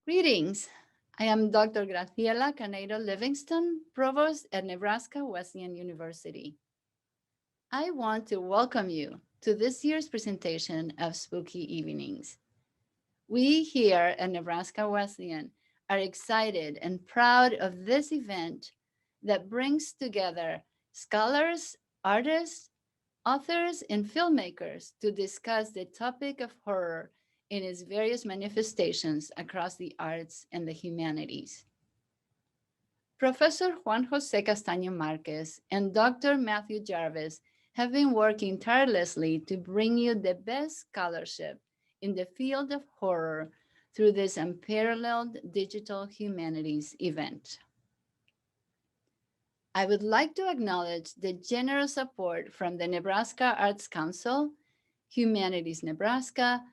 Greetings. I am Dr. Graciela Canedo Livingston, Provost at Nebraska Wesleyan University. I want to welcome you to this year's presentation of Spooky Evenings. We here at Nebraska Wesleyan are excited and proud of this event that brings together scholars, artists, authors, and filmmakers to discuss the topic of horror in its various manifestations across the arts and the humanities. Professor Juan Jose Castaño Marquez and Dr. Matthew Jarvis have been working tirelessly to bring you the best scholarship in the field of horror through this unparalleled digital humanities event. I would like to acknowledge the generous support from the Nebraska Arts Council, Humanities Nebraska,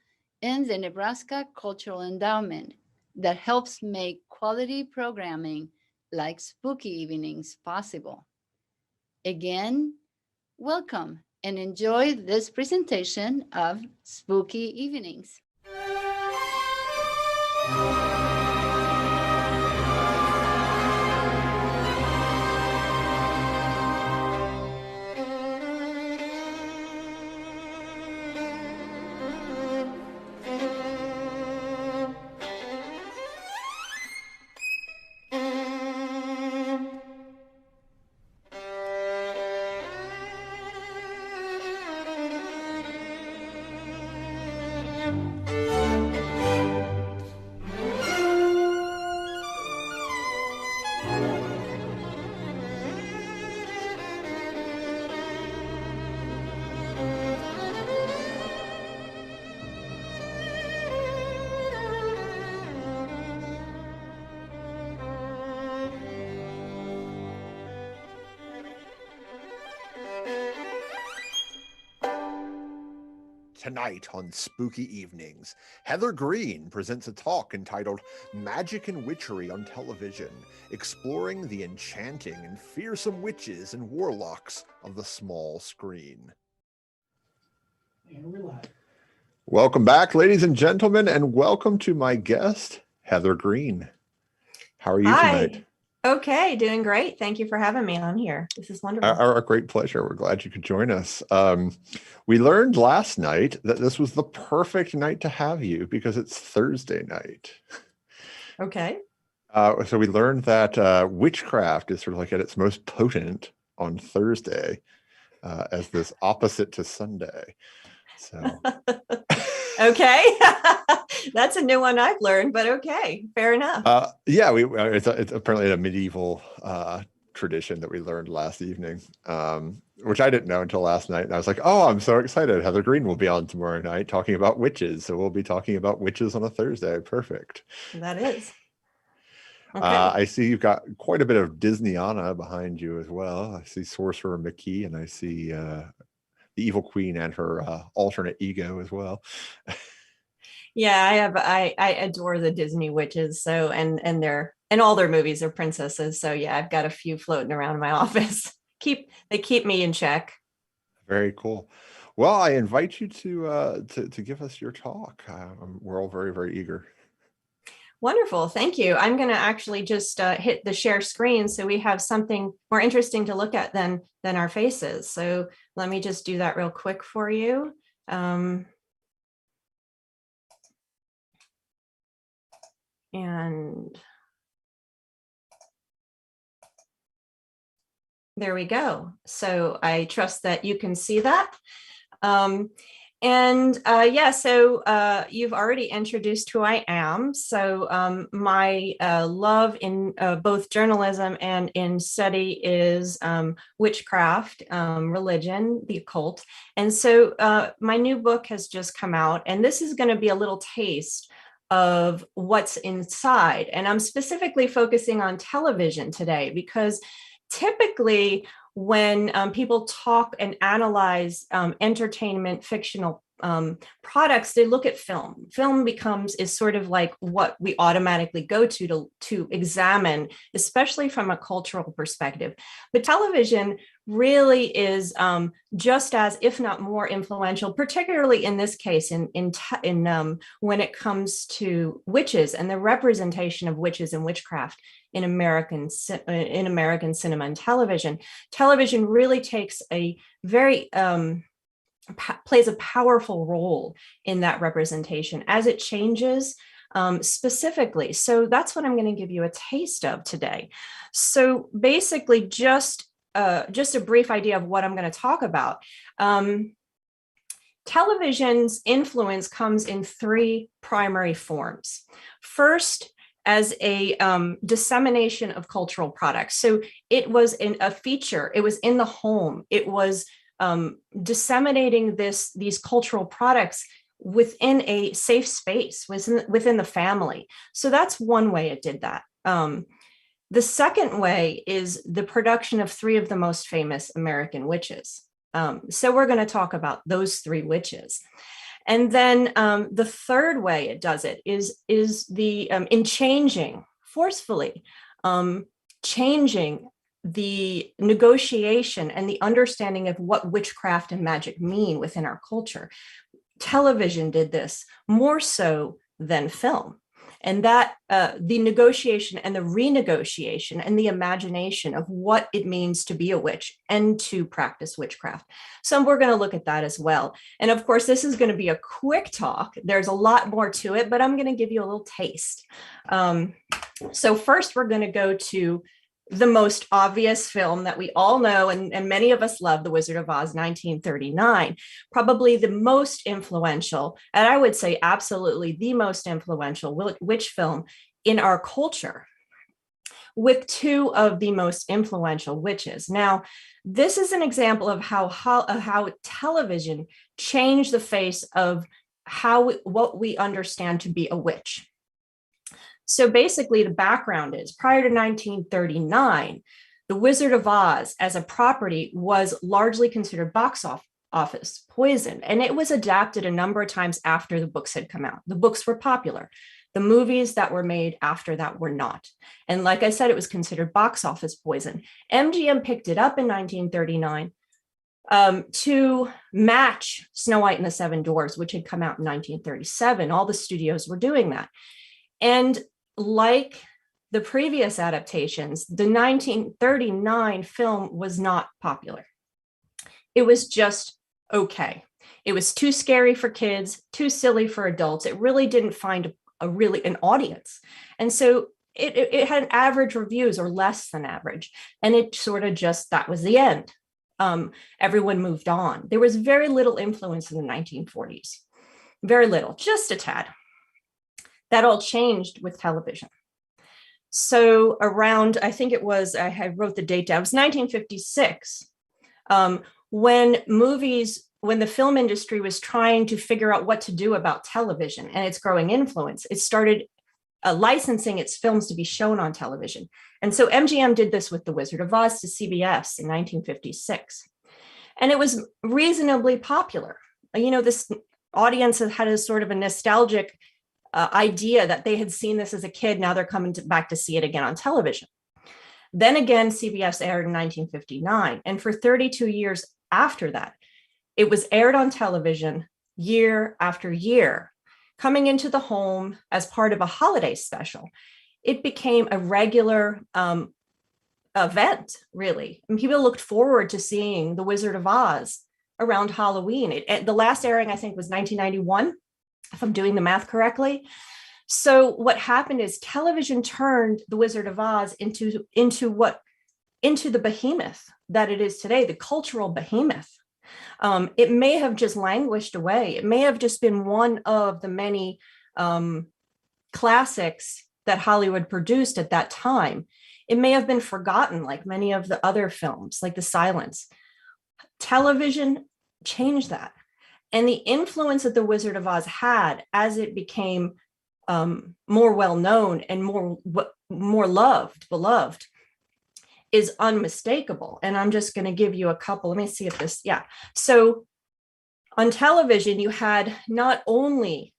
and the Nebraska Cultural Endowment that helps make quality programming like Spooky Evenings possible. Again, welcome and enjoy this presentation of Spooky Evenings. Tonight on Spooky Evenings, Heather Greene presents a talk entitled Magick and Witchery on Television, exploring the enchanting and fearsome witches and warlocks of the small screen. And we're live. Welcome back, ladies and gentlemen, and welcome to my guest, Heather Greene. How are you tonight? Okay, doing great. Thank you for having me on here. This is wonderful. Our great pleasure. We're glad you could join us. We learned last night that this was the perfect night to have you because it's Thursday night. Okay. So we learned that witchcraft is sort of like at its most potent on Thursday as this opposite to Sunday. So Okay. That's a new one I've learned, but okay, fair enough. Yeah, it's apparently a medieval tradition that we learned last evening, which I didn't know until last night. And I was like, oh, I'm so excited. Heather Greene will be on tomorrow night talking about witches. So we'll be talking about witches on a Thursday. Perfect. That is. Okay. I see you've got quite a bit of Disneyana behind you as well. I see Sorcerer McKee, and I see the Evil Queen and her alternate ego as well. Yeah, I adore the Disney witches. So and all their movies are princesses. So yeah, I've got a few floating around in my office. They keep me in check. Very cool. Well, I invite you to give us your talk. We're all very, very eager. Wonderful. Thank you. I'm going to actually just hit the share screen so we have something more interesting to look at than our faces. So let me just do that real quick for you. And there we go. So I trust that you can see that. So you've already introduced who I am. So my love in both journalism and in study is witchcraft, religion, the occult. And so my new book has just come out, and this is going to be a little taste of what's inside. And I'm specifically focusing on television today because typically when people talk and analyze entertainment, fictional products, they look at film. Film is sort of like what we automatically go to examine, especially from a cultural perspective. But television really is just as, if not more, influential, particularly in this case, when it comes to witches and the representation of witches and witchcraft in American cinema and television. Television really takes a very plays a powerful role in that representation as it changes specifically. So that's what I'm going to give you a taste of today. So basically, just a brief idea of what I'm going to talk about. Television's influence comes in three primary forms. First, as a dissemination of cultural products. So it was a feature, it was in the home, it was disseminating these cultural products within a safe space, within the family. So that's one way it did that. The second way is the production of three of the most famous American witches. So we're going to talk about those three witches. And then the third way it does it is in changing, forcefully changing the negotiation and the understanding of what witchcraft and magic mean within our culture. Television did this more so than film. And that the negotiation and the renegotiation and the imagination of what it means to be a witch and to practice witchcraft. So we're going to look at that as well. And of course, this is going to be a quick talk. There's a lot more to it, but I'm going to give you a little taste. So first, we're going to go to the most obvious film that we all know, and many of us love, The Wizard of Oz, 1939, probably the most influential, and I would say absolutely the most influential witch film in our culture, with two of the most influential witches. Now, this is an example of how television changed the face of what we understand to be a witch. So basically, the background is prior to 1939, The Wizard of Oz as a property was largely considered box office poison, and it was adapted a number of times after the books had come out. The books were popular. The movies that were made after that were not. And like I said, it was considered box office poison. MGM picked it up in 1939 to match Snow White and the Seven Dwarfs, which had come out in 1937. All the studios were doing that. And like the previous adaptations, the 1939 film was not popular. It was just okay. It was too scary for kids, too silly for adults. It really didn't find an audience. And so it had average reviews or less than average. And it sort of just, that was the end. Everyone moved on. There was very little influence in the 1940s. Very little, just a tad. That all changed with television. So around, I think it was, I wrote the date down, it was 1956, when the film industry was trying to figure out what to do about television and its growing influence, it started licensing its films to be shown on television. And so MGM did this with The Wizard of Oz to CBS in 1956. And it was reasonably popular. You know, this audience had a sort of a nostalgic idea that they had seen this as a kid. Now they're coming back to see it again on television. Then again, CBS aired in 1959. And for 32 years after that, it was aired on television year after year, coming into the home as part of a holiday special. It became a regular event, really. And people looked forward to seeing The Wizard of Oz around Halloween. The last airing, I think, was 1991. If I'm doing the math correctly. So what happened is television turned The Wizard of Oz into the behemoth that it is today, the cultural behemoth. It may have just languished away. It may have just been one of the many classics that Hollywood produced at that time. It may have been forgotten, like many of the other films, like The Silence. Television changed that. And the influence that The Wizard of Oz had as it became more well-known and more beloved, is unmistakable. And I'm just going to give you a couple. Let me see if this, yeah. So on television, you had not only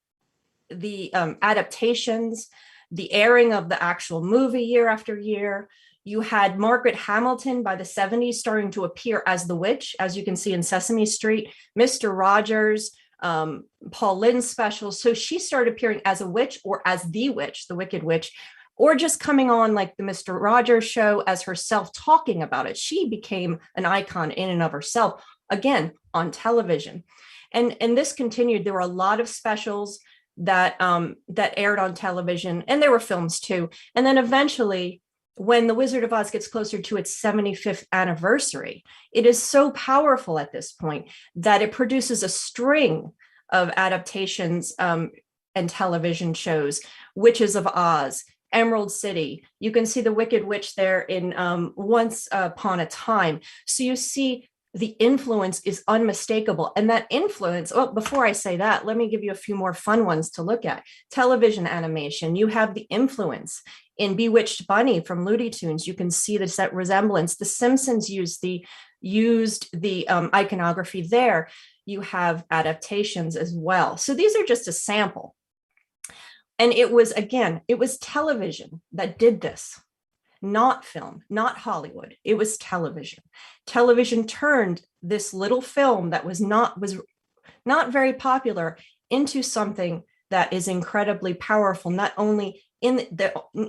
the adaptations, the airing of the actual movie year after year, You had Margaret Hamilton by the 70s starting to appear as the witch, as you can see in Sesame Street, Mr. Rogers, Paul Lynde's specials. So she started appearing as a witch or as the witch, the Wicked Witch, or just coming on like the Mr. Rogers show as herself talking about it. She became an icon in and of herself, again, on television. And this continued. There were a lot of specials that aired on television, and there were films too. And then eventually, when The Wizard of Oz gets closer to its 75th anniversary, it is so powerful at this point that it produces a string of adaptations and television shows, Witches of Oz, Emerald City. You can see the Wicked Witch there in Once Upon a Time. So you see the influence is unmistakable. And that influence, well, before I say that, let me give you a few more fun ones to look at. Television animation, you have the influence in Bewitched Bunny from Looney Tunes. You can see this that resemblance. The Simpsons used the iconography there. You have adaptations as well. So these are just a sample. And it was television that did this, not film, not Hollywood. It was television. Television turned this little film that was not very popular into something that is incredibly powerful, not only in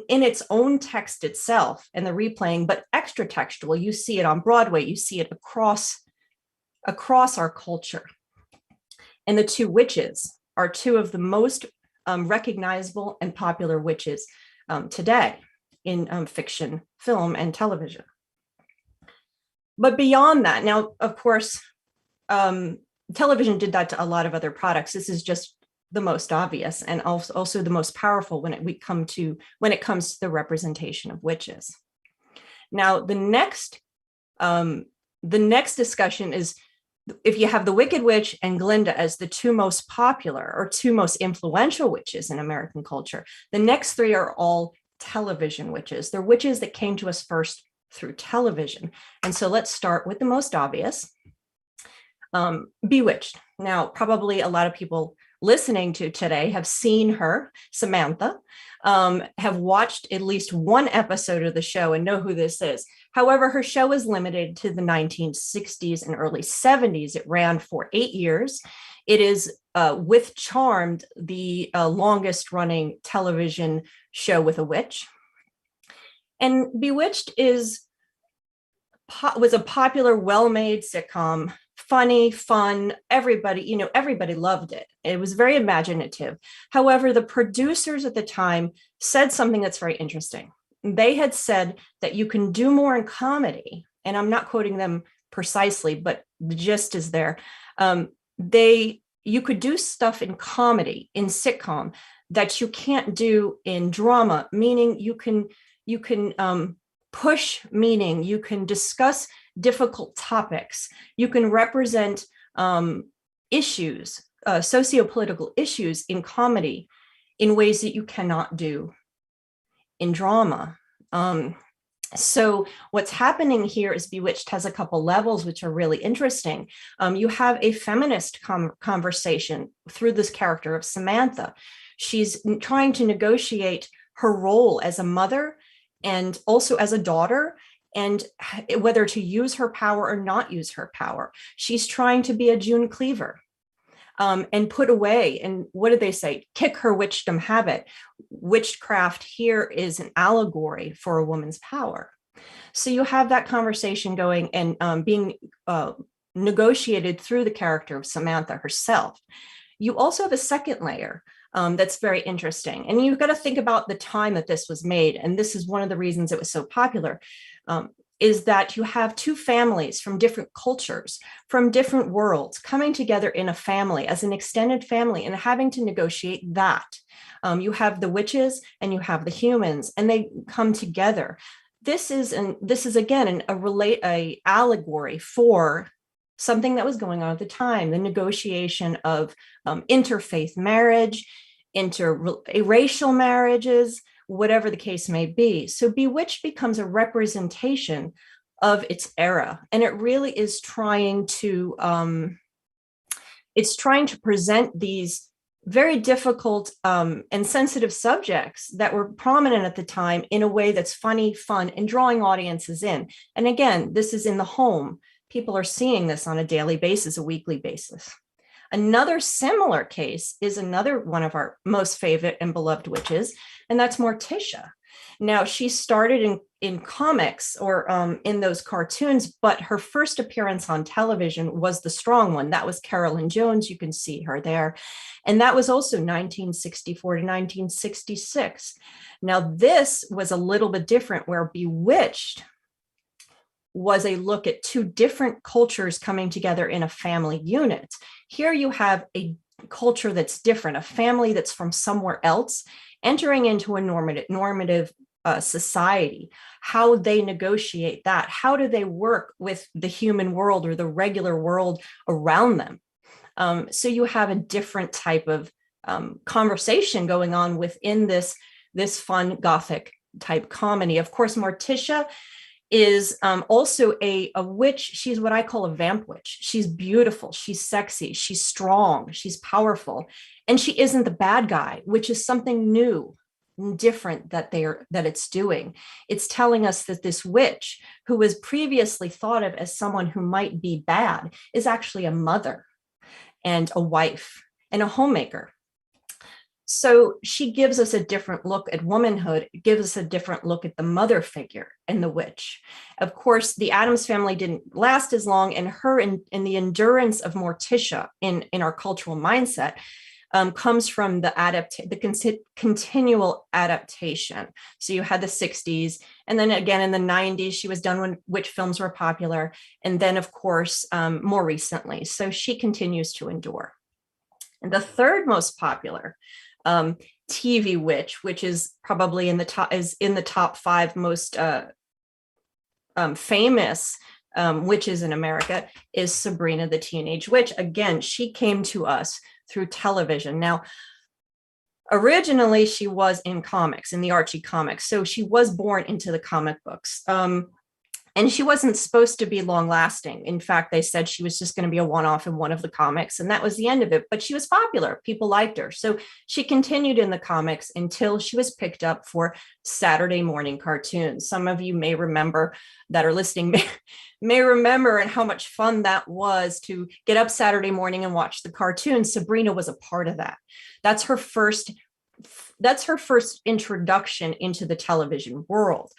its own text itself and the replaying, but extra textual. You see it on Broadway, you see it across our culture. And the two witches are two of the most recognizable and popular witches today in fiction, film, and television. But beyond that, now, of course, television did that to a lot of other products. This is just the most obvious and also the most powerful when it comes to the representation of witches. Now, the next discussion is, if you have the Wicked Witch and Glinda as the two most popular or two most influential witches in American culture, the next three are all television witches. They're witches that came to us first through television. And so let's start with the most obvious, Bewitched. Now, probably a lot of people listening to today have seen her, Samantha, have watched at least one episode of the show and know who this is. However, her show is limited to the 1960s and early 70s. It ran for 8 years. It is, with Charmed, the longest running television show with a witch. And Bewitched was a popular, well-made sitcom, funny, fun. Everybody loved it. It was very imaginative. However, the producers at the time said something that's very interesting. They had said that you can do more in comedy, and I'm not quoting them precisely, but the gist is there. You could do stuff in comedy, in sitcom, that you can't do in drama, meaning you can push meaning, you can discuss difficult topics, you can represent issues, sociopolitical issues in comedy in ways that you cannot do in drama. So what's happening here is Bewitched has a couple levels, which are really interesting. You have a feminist conversation through this character of Samantha. She's trying to negotiate her role as a mother and also as a daughter, and whether to use her power or not use her power. She's trying to be a June Cleaver and put away, and what did they say? Kick her witchdom habit. Witchcraft here is an allegory for a woman's power. So you have that conversation going and being negotiated through the character of Samantha herself. You also have a second layer that's very interesting. And you've got to think about the time that this was made. And this is one of the reasons it was so popular, is that you have two families from different cultures, from different worlds, coming together in a family, as an extended family, and having to negotiate that. You have the witches and you have the humans, and they come together. This is again a allegory for something that was going on at the time, the negotiation of interfaith marriage, interracial marriages, whatever the case may be. So Bewitched becomes a representation of its era, and it really is trying to present these very difficult and sensitive subjects that were prominent at the time in a way that's funny, fun, and drawing audiences in. And again, this is in the home. People are seeing this on a daily basis, a weekly basis. Another similar case is another one of our most favorite and beloved witches, and that's Morticia. Now, she started in comics or in those cartoons, but her first appearance on television was the strong one. That was Carolyn Jones. You can see her there. And that was also 1964 to 1966. Now, this was a little bit different, where Bewitched was a look at two different cultures coming together in a family unit. Here you have a culture that's different, a family that's from somewhere else, entering into a normative society. How they negotiate that, how do they work with the human world or the regular world around them? So you have a different type of conversation going on within this fun Gothic type comedy. Of course, Morticia is also a witch. She's what I call a vamp witch. She's beautiful, she's sexy, she's strong, she's powerful, and she isn't the bad guy, which is something new and different that it's doing. It's telling us that this witch, who was previously thought of as someone who might be bad, is actually a mother and a wife and a homemaker. So she gives us a different look at womanhood, gives us a different look at the mother figure and the witch. Of course, the Addams family didn't last as long, and her and the endurance of Morticia in our cultural mindset comes from the continual adaptation. So you had the 60s, and then again in the 90s, she was done when witch films were popular, and then of course, more recently. So she continues to endure. And the third most popular TV witch, which is probably in the top 5 most famous witches in America, is Sabrina the Teenage Witch. Again, she came to us through television. Now, originally she was in comics, in the Archie comics, so she was born into the comic books. And she wasn't supposed to be long lasting. In fact, they said she was just going to be a one-off in one of the comics, and that was the end of it. But she was popular. People liked her. So she continued in the comics until she was picked up for Saturday morning cartoons. Some of you may remember, that are listening may remember, and how much fun that was to get up Saturday morning and watch the cartoons. Sabrina was a part of that. That's her first introduction into the television world.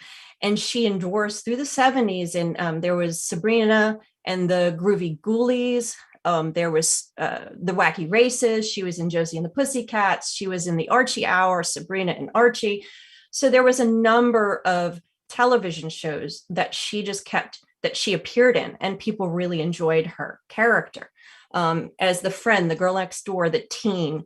And she endures through the 70s. And there was Sabrina and the Groovy Ghoulies. There was the Wacky Races. She was in Josie and the Pussycats. She was in the Archie Hour, Sabrina and Archie. So there was a number of television shows that she appeared in, and people really enjoyed her character as the friend, the girl next door, the teen.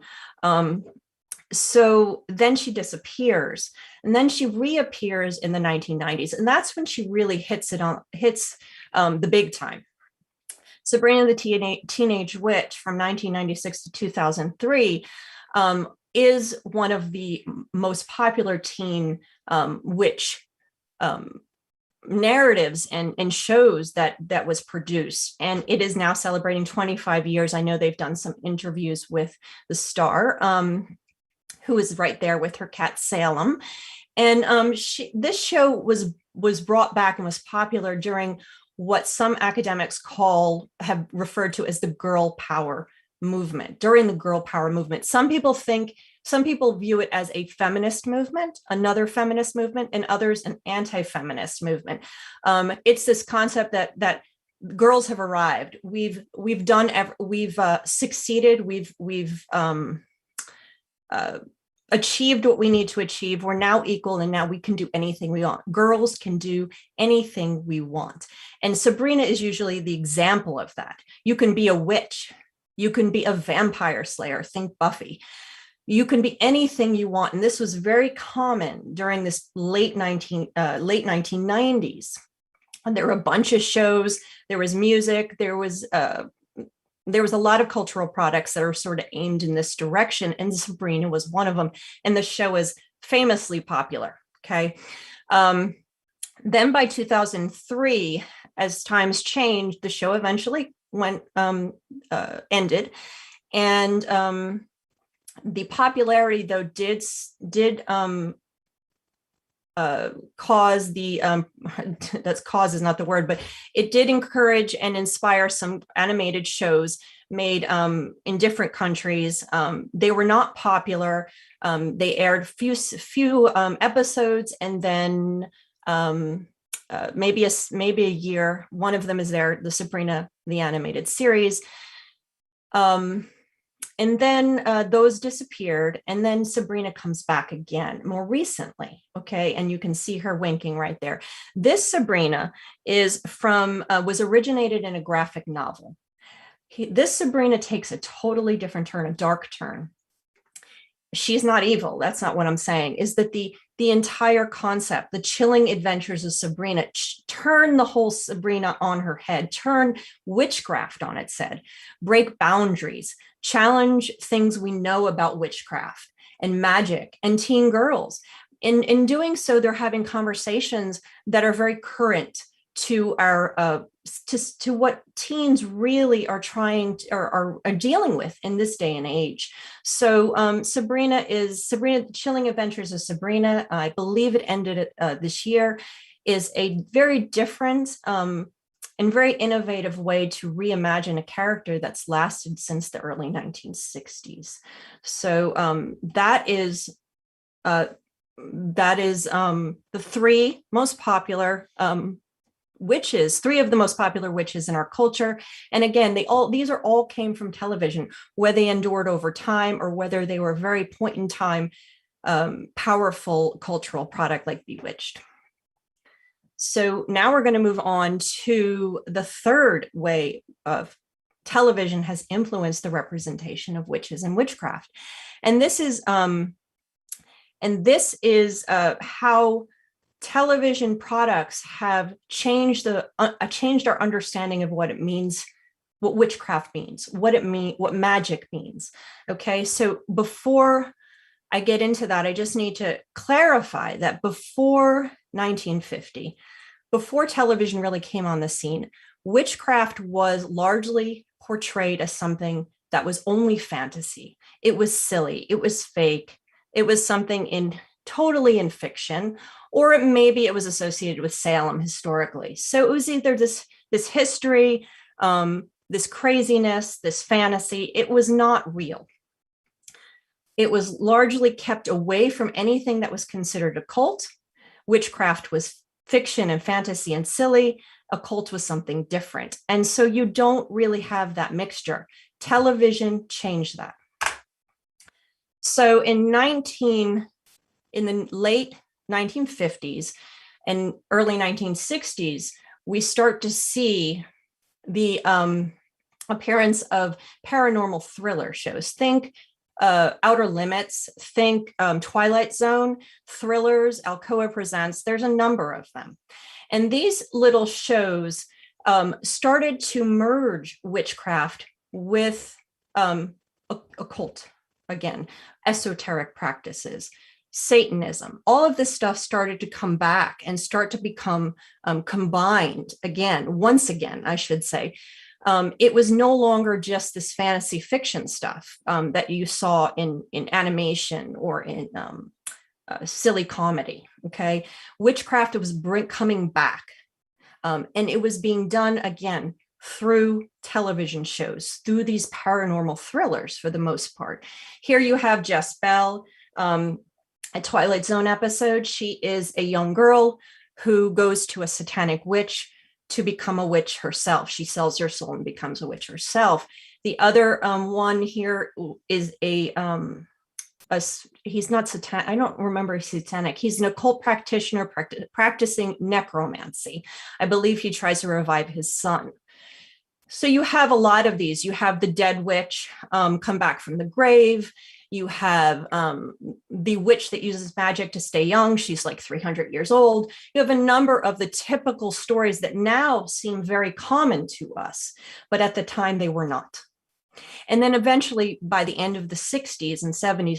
So then she disappears, and then she reappears in the 1990s, and that's when she really hits the big time. Sabrina the Teenage Witch from 1996 to 2003 is one of the most popular teen witch narratives and shows that was produced, and it is now celebrating 25 years. I know they've done some interviews with the star, who is right there with her cat Salem. And this show was brought back and was popular during what some academics have referred to as the girl power movement. During the girl power movement, some people view it as a feminist movement, another feminist movement, and others an anti-feminist movement. It's this concept that girls have arrived. We've succeeded. We've achieved what we need to achieve. We're now equal, and now we can do anything we want. Girls can do anything we want. And Sabrina is usually the example of that. You can be a witch. You can be a vampire slayer. Think Buffy. You can be anything you want. And this was very common during this late 1990s. And there were a bunch of shows. There was music. There was a lot of cultural products that are sort of aimed in this direction, and Sabrina was one of them. And the show is famously popular. Okay. Then by 2003, as times changed, the show eventually ended. And The popularity, though, did cause the that's cause is not the word, but it did encourage and inspire some animated shows made in different countries. They were not popular. They aired few episodes, and then maybe a year. One of them is the Sabrina the Animated Series. And then those disappeared, and then Sabrina comes back again more recently. Okay, and you can see her winking right there. This Sabrina is was originated in a graphic novel. This Sabrina takes a totally different turn, a dark turn. She's not evil. That's not what I'm saying. Is that the entire concept, the chilling adventures of Sabrina, turn the whole Sabrina on her head, turn witchcraft on its head, break boundaries, challenge things we know about witchcraft and magic and teen girls. In doing so, they're having conversations that are very current to our to what teens really are trying to, are dealing with in this day and age. So Sabrina, The Chilling Adventures of Sabrina, I believe it ended this year, is a very different and very innovative way to reimagine a character that's lasted since the early 1960s. So that is the three most popular witches, three of the most popular witches in our culture. And again, these all came from television, whether they endured over time or whether they were a very point in time powerful cultural product like Bewitched. So now we're going to move on to the third way of television has influenced the representation of witches and witchcraft. And this is how television products have changed our understanding of what it means, what witchcraft means, what magic means. Okay, so before I get into that, I just need to clarify that before 1950, before television really came on the scene, witchcraft was largely portrayed as something that was only fantasy. It was silly, it was fake, it was something totally in fiction, or maybe it was associated with Salem historically. So it was either this history, this craziness, this fantasy. It was not real. It was largely kept away from anything that was considered occult. Witchcraft was fiction and fantasy and silly. Occult was something different. And so you don't really have that mixture. Television changed that. So in the late 1950s and early 1960s, we start to see the appearance of paranormal thriller shows. Think Outer Limits, think Twilight Zone, thrillers, Alcoa Presents. There's a number of them. And these little shows started to merge witchcraft with occult, again, esoteric practices, Satanism. All of this stuff started to come back and start to become combined once again, I should say. It was no longer just this fantasy fiction stuff that you saw in animation or in silly comedy. Okay, witchcraft was coming back, and it was being done again through television shows, through these paranormal thrillers for the most part. Here you have Jess Bell, a Twilight Zone episode. She is a young girl who goes to a satanic witch to become a witch herself. She sells her soul and becomes a witch herself. The other one here is he's not satanic. I don't remember if he's satanic. He's an occult practitioner practicing necromancy. I believe he tries to revive his son. So you have a lot of these. You have the dead witch come back from the grave. You have the witch that uses magic to stay young. She's like 300 years old. You have a number of the typical stories that now seem very common to us, but at the time they were not. And then eventually, by the end of the 60s and 70s,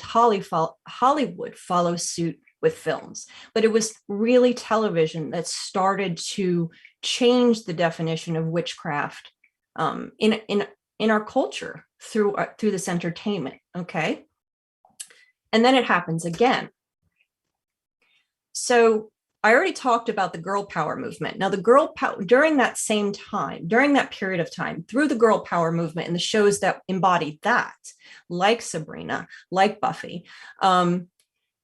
Hollywood follows suit with films. But it was really television that started to change the definition of witchcraft in our culture through this entertainment. Okay. and then it happens again. So I already talked about the girl power movement. Now, the girl power during that same time, during that period of time, through the girl power movement and the shows that embodied that, like Sabrina, like Buffy,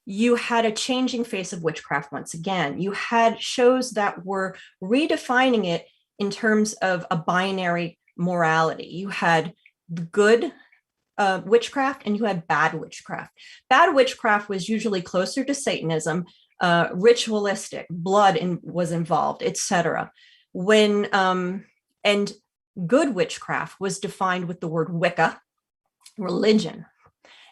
you had a changing face of witchcraft once again. You had shows that were redefining it in terms of a binary morality. You had good witchcraft and you had bad witchcraft. Bad witchcraft was usually closer to Satanism, ritualistic, blood was involved, etc. And good witchcraft was defined with the word Wicca, religion,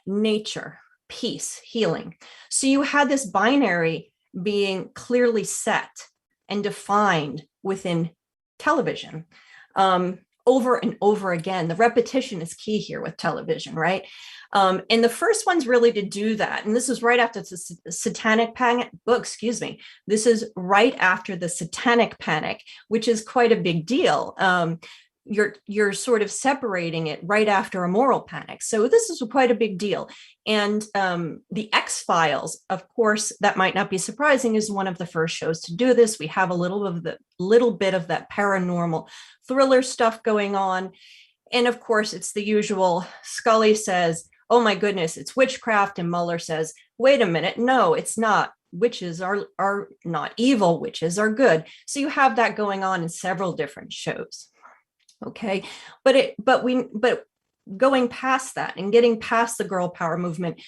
nature, peace, healing. So you had this binary being clearly set and defined within television. Over and over again. The repetition is key here with television, right? And the first ones really to do that, and this is right after the satanic panic, this is right after the satanic panic, which is quite a big deal. You're sort of separating it right after a moral panic. So this is quite a big deal. And the X-Files, of course, that might not be surprising, is one of the first shows to do this. We have a little bit of that paranormal thriller stuff going on. And of course, it's the usual. Scully says, oh my goodness, it's witchcraft. And Mueller says, wait a minute, no, it's not. Witches are not evil, witches are good. So you have that going on in several different shows. Okay, but going past that and getting past the girl power movement,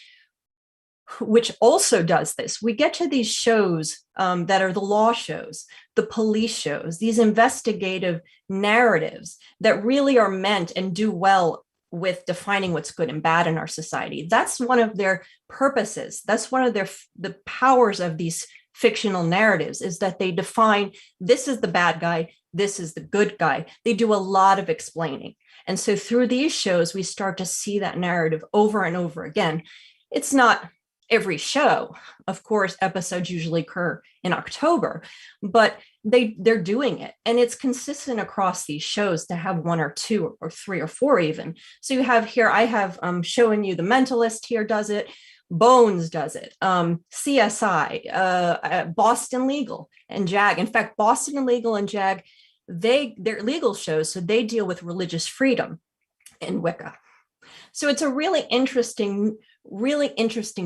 which also does this, we get to these shows that are the law shows, the police shows, these investigative narratives that really are meant and do well with defining what's good and bad in our society. That's one of their purposes. That's one of the powers of these fictional narratives, is that they define, this is the bad guy, this is the good guy. They do a lot of explaining. And so through these shows, we start to see that narrative over and over again. It's not every show. Of course, episodes usually occur in October, but they're doing it. And it's consistent across these shows to have one or two or three or four even. So you have here, I have showing you The Mentalist here does it. Bones does it. CSI, Boston Legal and JAG. In fact, Boston Legal and JAG, they're legal shows, so they deal with religious freedom in Wicca. So it's a really interesting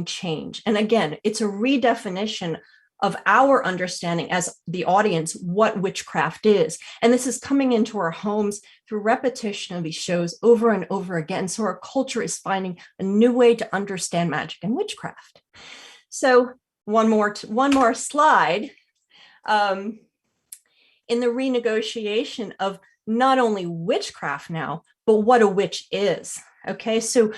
change. And again, it's a redefinition of our understanding as the audience what witchcraft is. And this is coming into our homes through repetition of these shows over and over again. So our culture is finding a new way to understand magic and witchcraft. So one more slide. In the renegotiation of not only witchcraft now, but what a witch is. Okay, so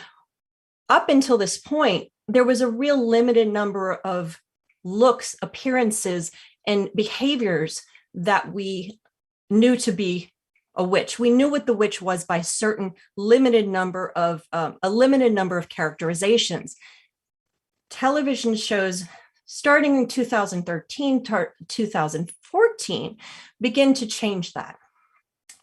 up until this point, there was a real limited number of looks, appearances, and behaviors that we knew to be a witch. We knew what the witch was by a limited number of characterizations. Television shows starting in 2013 to 2014 begin to change that.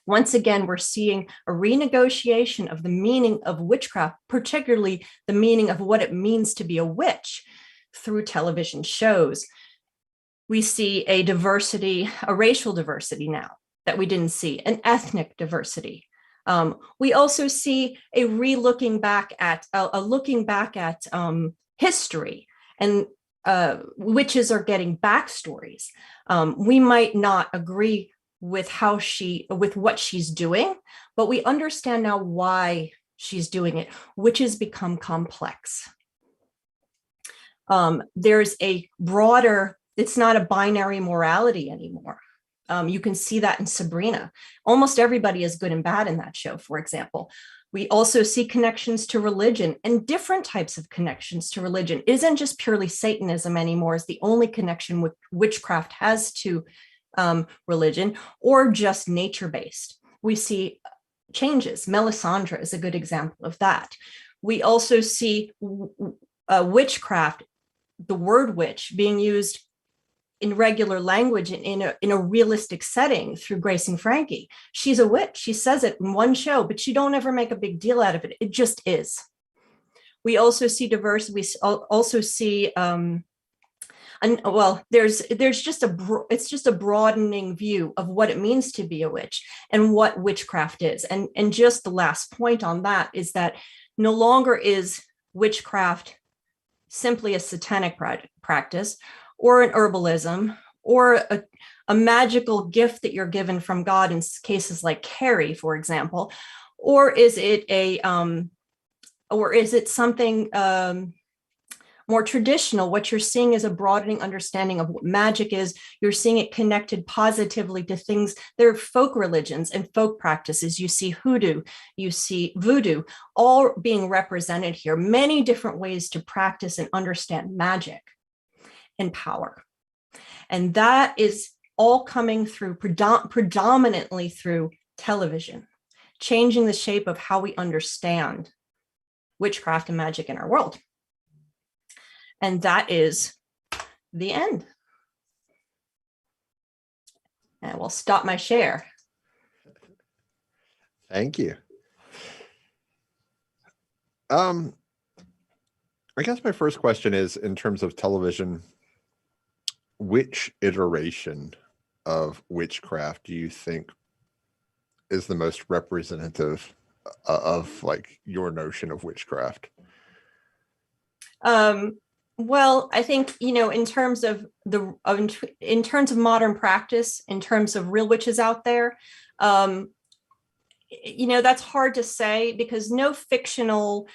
Once again, we're seeing a renegotiation of the meaning of witchcraft, particularly the meaning of what it means to be a witch through television shows. We see a racial diversity now that we didn't see, an ethnic diversity. We also see a looking back at history, and witches are getting backstories. We might not agree with what she's doing, but we understand now why she's doing it, which has become complex. There's a broader, it's not a binary morality anymore. You can see that in Sabrina. Almost everybody is good and bad in that show, for example. We also see connections to religion and different types of connections to religion. It isn't just purely Satanism anymore as the only connection with witchcraft has to religion, or just nature-based. We see changes. Melisandre is a good example of that. We also see witchcraft, the word witch, being used in regular language in a realistic setting through Grace and Frankie. She's a witch. She says it in one show, but she don't ever make a big deal out of it. It just is. We also see diversity. Also see, and well, there's just it's just a broadening view of what it means to be a witch and what witchcraft is. And just the last point on that is that no longer is witchcraft simply a satanic practice or an herbalism or a magical gift that you're given from God in cases like Carrie, for example, or is it something more traditional? What you're seeing is a broadening understanding of what magic is. You're seeing it connected positively to things. There are folk religions and folk practices. You see hoodoo, you see voodoo, all being represented here. Many different ways to practice and understand magic and power. And that is all coming through predominantly through television, changing the shape of how we understand witchcraft and magic in our world. And that is the end. And we'll stop my share. Thank you. I guess my first question is, in terms of television, which iteration of witchcraft do you think is the most representative of like your notion of witchcraft? Well, I think, in terms of in terms of modern practice, in terms of real witches out there, that's hard to say because no fictional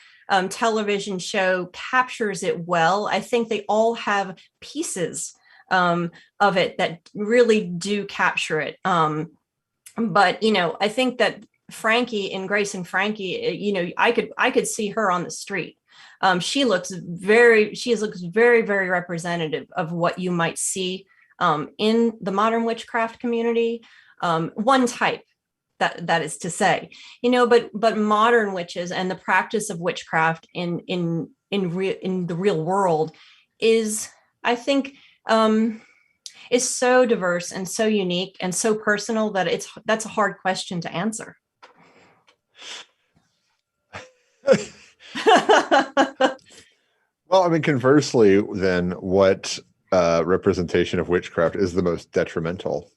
television show captures it well. I think they all have pieces of it that really do capture it. But I think that Frankie in Grace and Frankie, I could see her on the street. She looks very, very representative of what you might see in the modern witchcraft community. One type, that is to say, but modern witches and the practice of witchcraft in the real world is, I think, is so diverse and so unique and so personal that that's a hard question to answer. Well, I mean, conversely, then, what representation of witchcraft is the most detrimental?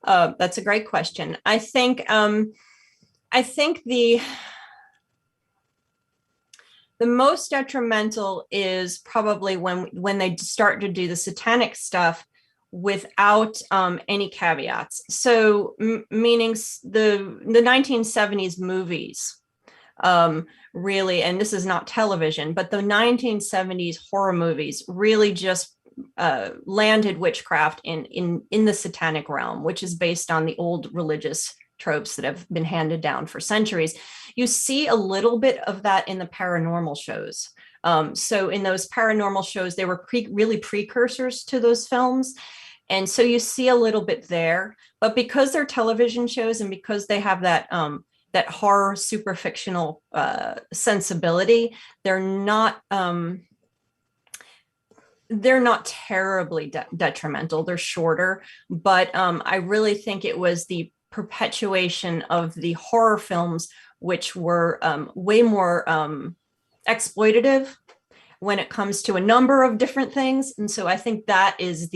That's a great question. I think the most detrimental is probably when they start to do the satanic stuff without any caveats. So meaning the 1970s movies, really, and this is not television, but the 1970s horror movies really just landed witchcraft in the satanic realm, which is based on the old religious tropes that have been handed down for centuries. You see a little bit of that in the paranormal shows. So in those paranormal shows, they were really precursors to those films. And so you see a little bit there, but because they're television shows and because they have that horror super fictional sensibility, they're not terribly detrimental. They're shorter, but I really think it was the perpetuation of the horror films, which were way more exploitative when it comes to a number of different things. And so I think that is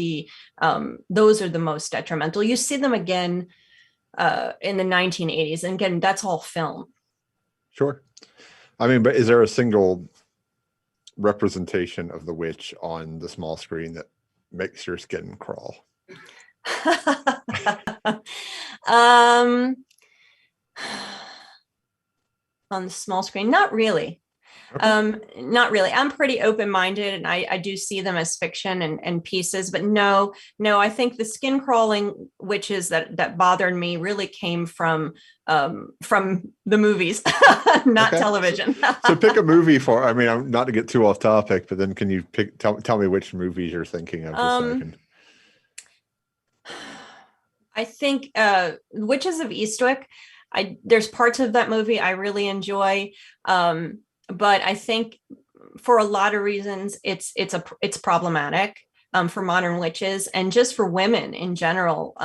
those are the most detrimental. You see them again in the 1980s. And again, that's all film. Sure. I mean, but is there a single representation of the witch on the small screen that makes your skin crawl? On the small screen, not really. Okay. Not really. I'm pretty open-minded, and I do see them as fiction and pieces, but no, I think the skin crawling witches that bothered me really came from the movies, not television. So pick a movie I mean, I'm not to get too off topic, but then can you tell me which movies you're thinking of? Just so I can... I think Witches of Eastwick, there's parts of that movie I really enjoy. But I think for a lot of reasons, it's problematic for modern witches and just for women in general,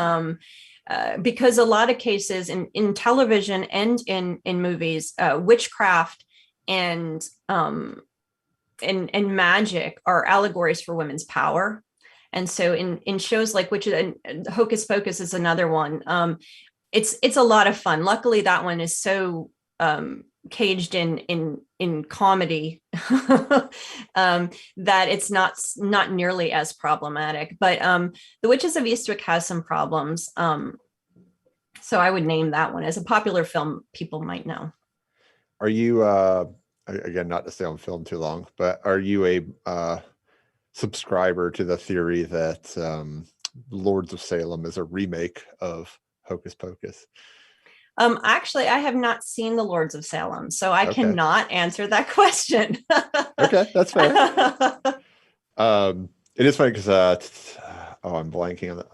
because a lot of cases in television and in movies, witchcraft and Magick are allegories for women's power. And so in shows like and Hocus Pocus is another one. It's a lot of fun. Luckily, that one is so caged in comedy that it's not nearly as problematic. But The Witches of Eastwick has some problems. So I would name that one as a popular film people might know. Are you again, not to stay on film too long, but are you a subscriber to the theory that Lords of Salem is a remake of Hocus Pocus? Actually, I have not seen The Lords of Salem, so I Okay. cannot answer that question. Okay, that's fair. It is funny because I'm blanking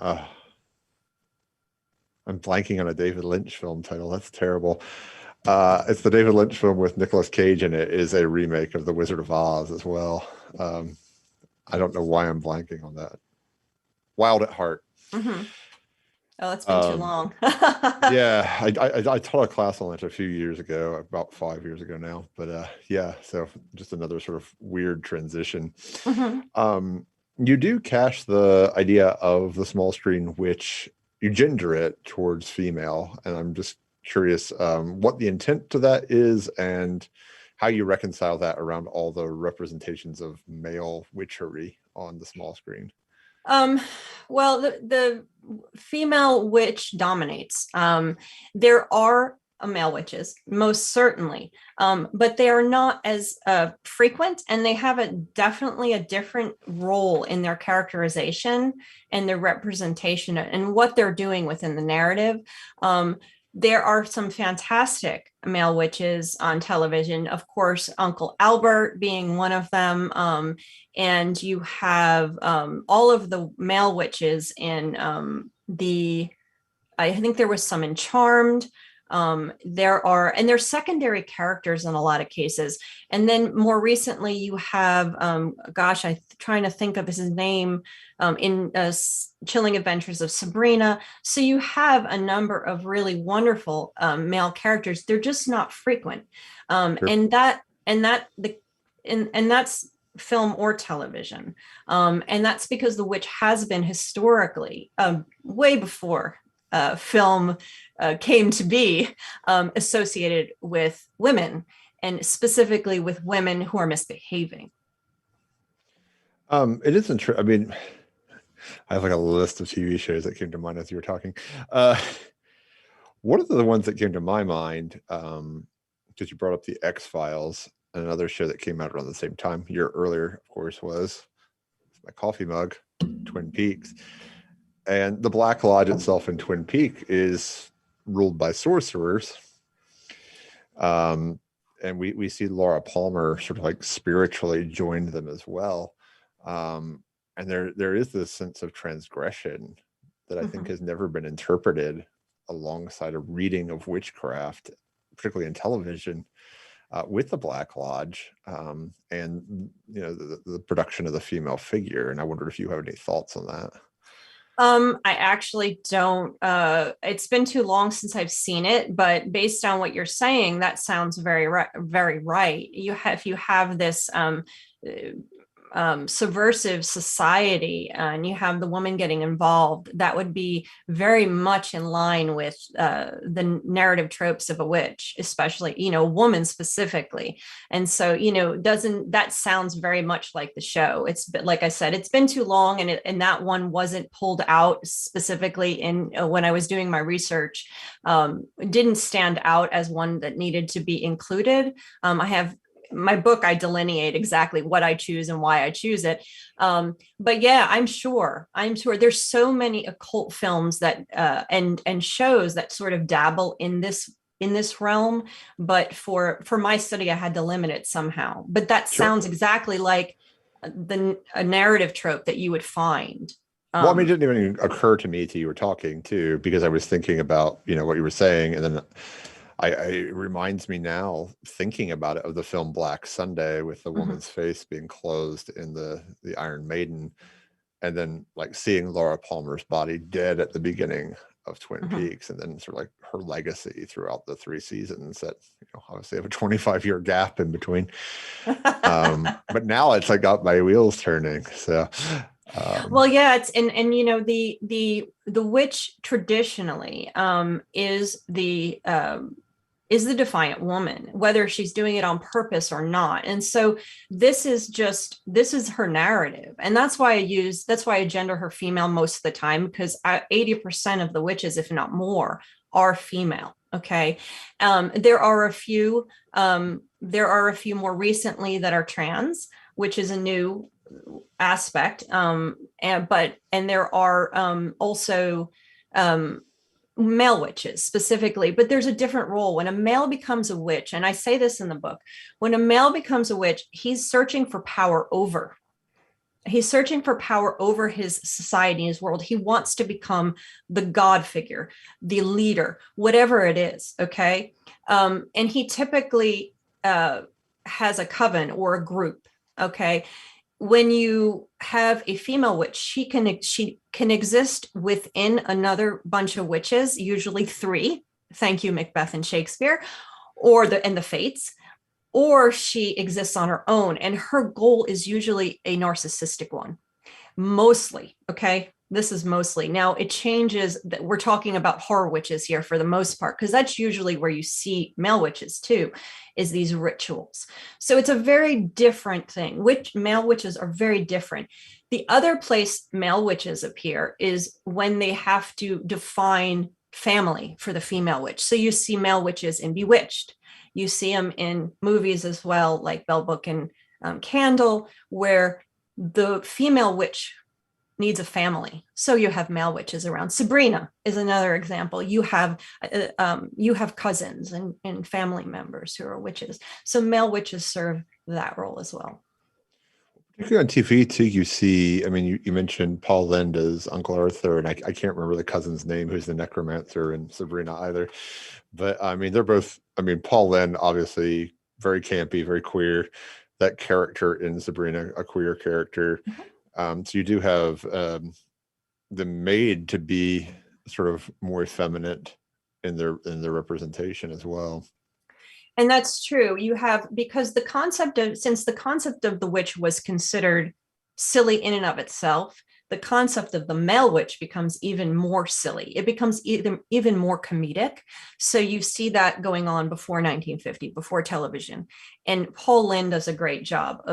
on a David Lynch film title. That's terrible. It's the David Lynch film with Nicolas Cage in it. Is a remake of The Wizard of Oz as well. I don't know why I'm blanking on that. Wild at Heart. Mm-hmm. Oh, it's been too long. Yeah, I taught a class on it a few years ago, about 5 years ago now. But yeah, so just another sort of weird transition. Mm-hmm. You do cast the idea of the small screen witch, you gender it towards female, and I'm just curious what the intent to that is and how you reconcile that around all the representations of male witchery on the small screen. Well, the female witch dominates. There are male witches, most certainly, but they are not as frequent, and they have definitely a different role in their characterization and their representation and what they're doing within the narrative. There are some fantastic male witches on television, of course, Uncle Albert being one of them. And you have all of the male witches in I think there was some in Charmed. There's secondary characters in a lot of cases. And then more recently you have, I'm trying to think of his name, in Chilling Adventures of Sabrina. So you have a number of really wonderful male characters. They're just not frequent. Sure. And that's film or television. And that's because the witch has been historically, way before film came to be, associated with women, and specifically with women who are misbehaving. It isn't true. I mean, I have like a list of TV shows that came to mind as you were talking. One of the ones that came to my mind, because you brought up the X-Files, another show that came out around the same time, a year earlier, of course, was my coffee mug, Twin Peaks. And the Black Lodge itself in Twin Peaks is ruled by sorcerers. And we see Laura Palmer sort of like spiritually join them as well. And there is this sense of transgression that I think has never been interpreted alongside a reading of witchcraft, particularly in television, with the Black Lodge, and the production of the female figure. And I wondered if you have any thoughts on that. I actually don't. It's been too long since I've seen it, but based on what you're saying, that sounds very right. If you have this subversive society and you have the woman getting involved, that would be very much in line with the narrative tropes of a witch, especially, a woman specifically. And so, that sounds very much like the show. It's like I said, it's been too long, and that one wasn't pulled out specifically when I was doing my research. It didn't stand out as one that needed to be included. I have my book, I delineate exactly what I choose and why I choose it. But yeah, I'm sure there's so many occult films that and shows that sort of dabble in this realm. But for my study, I had to limit it somehow. But that sounds exactly like a narrative trope that you would find. Well, I mean, it didn't even occur to me till you were talking too, because I was thinking about, what you were saying. And then it reminds me now, thinking about it, of the film Black Sunday with the woman's face being closed in the Iron Maiden, and then like seeing Laura Palmer's body dead at the beginning of Twin Mhm. Peaks, and then sort of like her legacy throughout the 3 seasons that, obviously have a 25-year gap in between. But now it's like got my wheels turning. So Well, yeah, it's and the witch traditionally is the defiant woman, whether she's doing it on purpose or not. And so this is her narrative, and that's why I gender her female most of the time, because 80% of the witches, if not more, are female. Okay, there are a few more recently that are trans, which is a new aspect, and there are also male witches specifically, but there's a different role when a male becomes a witch. And I say this in the book: when a male becomes a witch, he's searching for power over his society, his world. He wants to become the god figure, the leader, whatever it is. Okay, and he typically has a coven or a group. Okay, when you have a female witch, she can exist within another bunch of witches, usually 3. Thank you, Macbeth and Shakespeare, and the Fates, or she exists on her own, and her goal is usually a narcissistic one, mostly. Okay, this is mostly. Now it changes. That we're talking about horror witches here for the most part, because that's usually where you see male witches too, is these rituals. So it's a very different thing. Male witches are very different. The other place male witches appear is when they have to define family for the female witch. So you see male witches in Bewitched. You see them in movies as well, like Bell Book and Candle, where the female witch needs a family. So you have male witches around. Sabrina is another example. You have cousins and family members who are witches. So male witches serve that role as well. Particularly on TV too, you see, I mean, you mentioned Paul Lynde as Uncle Arthur, and I can't remember the cousin's name, who's the necromancer in Sabrina either. But I mean, they're both, I mean, Paul Lynde, obviously very campy, very queer. That character in Sabrina, a queer character. So you do have the maid to be sort of more effeminate in their representation as well. And that's true. You have, because the concept of the witch was considered silly in and of itself, the concept of the male witch becomes even more silly. It becomes even more comedic. So you see that going on before 1950, before television. And Paul Lynde does a great job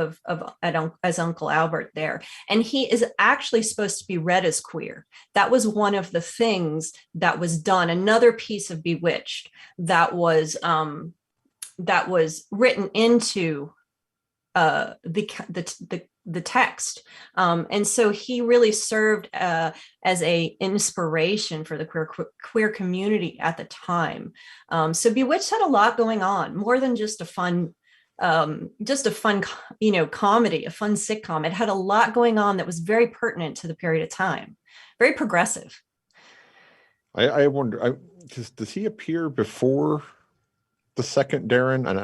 as Uncle Albert there. And he is actually supposed to be read as queer. That was one of the things that was done. Another piece of Bewitched that was written into the text, and so he really served as a inspiration for the queer community at the time. So Bewitched had a lot going on, more than just a fun comedy, a fun sitcom. It had a lot going on that was very pertinent to the period of time, very progressive. I wonder, does he appear before the second Darren? And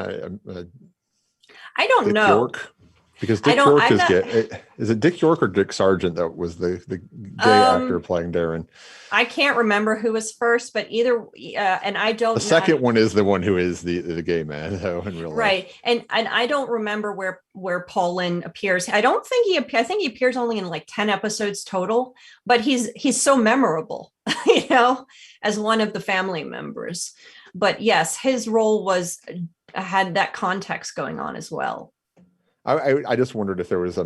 I don't Dick know. York? Because Dick York is gay. Is it Dick York or Dick Sargent that was the gay actor playing Darren? I can't remember who was first, but either, and I don't know. The second one is the one who is the gay man, though, in real life. Right. And I don't remember where Paul Lynde appears. I think he appears only in like 10 episodes total, but he's so memorable, as one of the family members. But yes, his role had that context going on as well. I just wondered if there was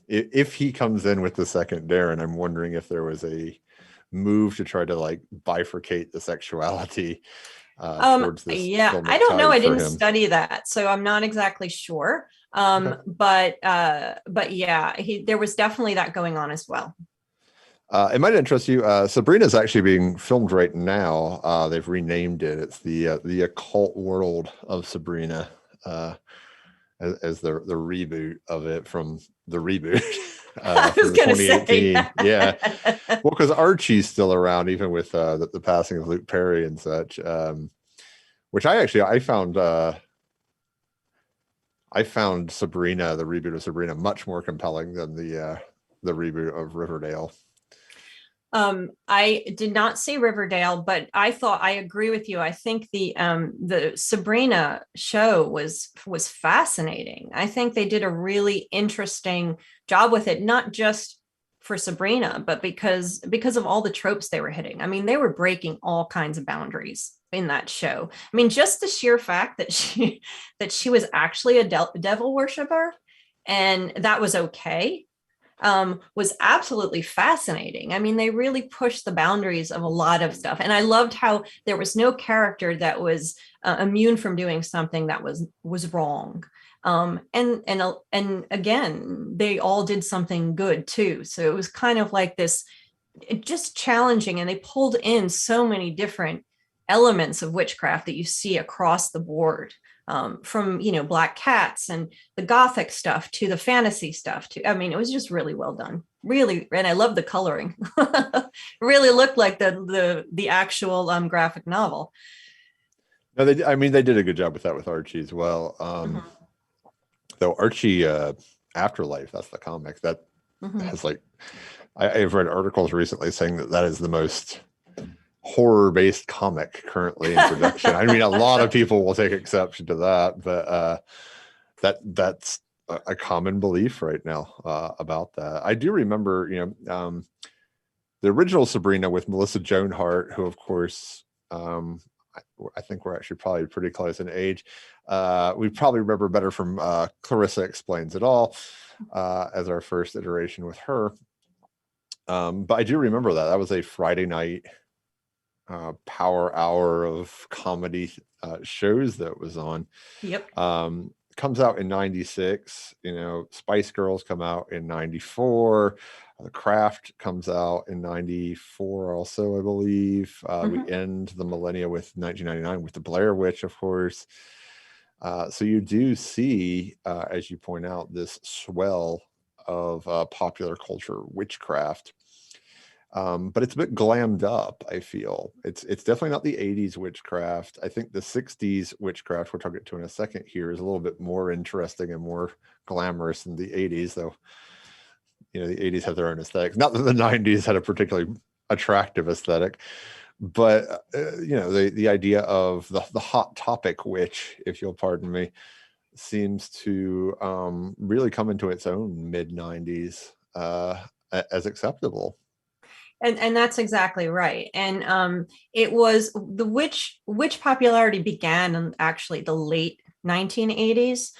if he comes in with the second Darren, I'm wondering if there was a move to try to like bifurcate the sexuality towards this. Yeah, I don't know. I didn't study that, so I'm not exactly sure. Okay. But yeah, there was definitely that going on as well. It might interest you. Sabrina is actually being filmed right now. They've renamed it. It's the Occult World of Sabrina. As the reboot of it from the reboot. I was going to say, yeah. Well, because Archie's still around, even with the passing of Luke Perry and such. Which I found Sabrina, the reboot of Sabrina, much more compelling than the reboot of Riverdale. I did not see Riverdale, but I agree with you. I think the Sabrina show was fascinating. I think they did a really interesting job with it, not just for Sabrina, but because of all the tropes they were hitting. I mean, they were breaking all kinds of boundaries in that show. I mean, just the sheer fact that she was actually a devil worshiper, and that was okay, was absolutely fascinating. I mean, they really pushed the boundaries of a lot of stuff. And I loved how there was no character that was immune from doing something that was wrong. And again, they all did something good too. So it was kind of like this, just challenging, and they pulled in so many different elements of witchcraft that you see across the board, from black cats and the gothic stuff to the fantasy stuff to, I mean, it was just really well done, really. And I love the coloring. Really looked like the actual graphic novel. No, they did a good job with that with Archie as well. Though Archie Afterlife, that's the comic that has like, I've read articles recently saying that is the most horror-based comic currently in production. I mean, a lot of people will take exception to that, but that's a common belief right now about that. I do remember, the original Sabrina with Melissa Joan Hart, who of course, I think we're actually probably pretty close in age. We probably remember better from Clarissa Explains It All as our first iteration with her. But I do remember that was a Friday night power hour of comedy shows that was on. Yep. Comes out in 96. Spice Girls come out in 94. The Craft comes out in 94 also, I believe. We end the millennia with 1999 with the Blair Witch, of course. So you do see, as you point out, this swell of popular culture witchcraft. But it's a bit glammed up, I feel. It's definitely not the 80s witchcraft. I think the 60s witchcraft, which I'll get to in a second here, is a little bit more interesting and more glamorous than the 80s, though. The 80s have their own aesthetics. Not that the 90s had a particularly attractive aesthetic, but the idea of the hot topic witch, if you'll pardon me, seems to really come into its own mid-90s as acceptable. And that's exactly right. And it was the witch popularity began in actually the late 1980s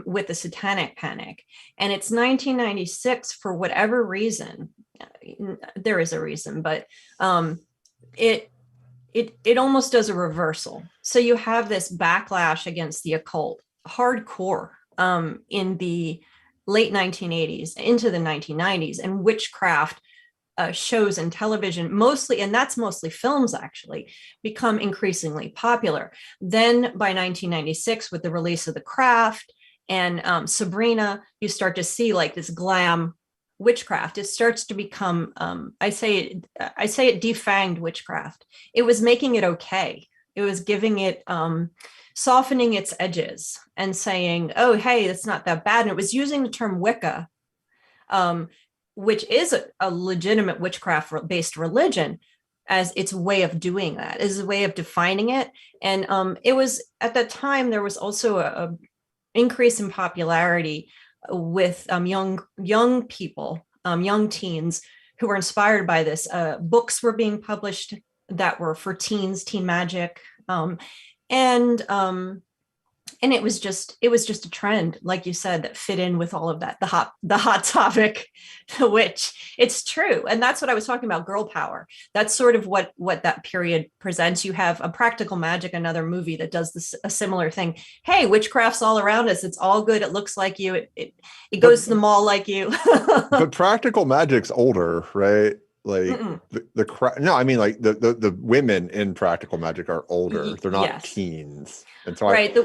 with the Satanic Panic. And it's 1996, for whatever reason, there is a reason, but it almost does a reversal. So you have this backlash against the occult hardcore in the late 1980s into the 1990s, and witchcraft shows and television, mostly, and that's mostly films actually, become increasingly popular. Then by 1996, with the release of The Craft and Sabrina, you start to see like this glam witchcraft. It starts to become, I say it defanged witchcraft. It was making it okay. It was giving it, softening its edges and saying, oh, hey, it's not that bad. And it was using the term Wicca, which is a legitimate witchcraft-based religion, as its way of doing that, is a way of defining it. And it was, at that time, there was also a increase in popularity with young people, young teens who were inspired by this. Books were being published that were for teens, teen magic, and it was just a trend, like you said, that fit in with all of that, the hot topic, which it's true. And that's what I was talking about, girl power. That's sort of what that period presents. You have a Practical Magic, another movie that does a similar thing. Hey, witchcraft's all around us. It's all good. It looks like you. It goes to the mall like you. But Practical Magic's older, right? Like no, I mean, like the women in Practical Magic are older. They're not teens. And so right.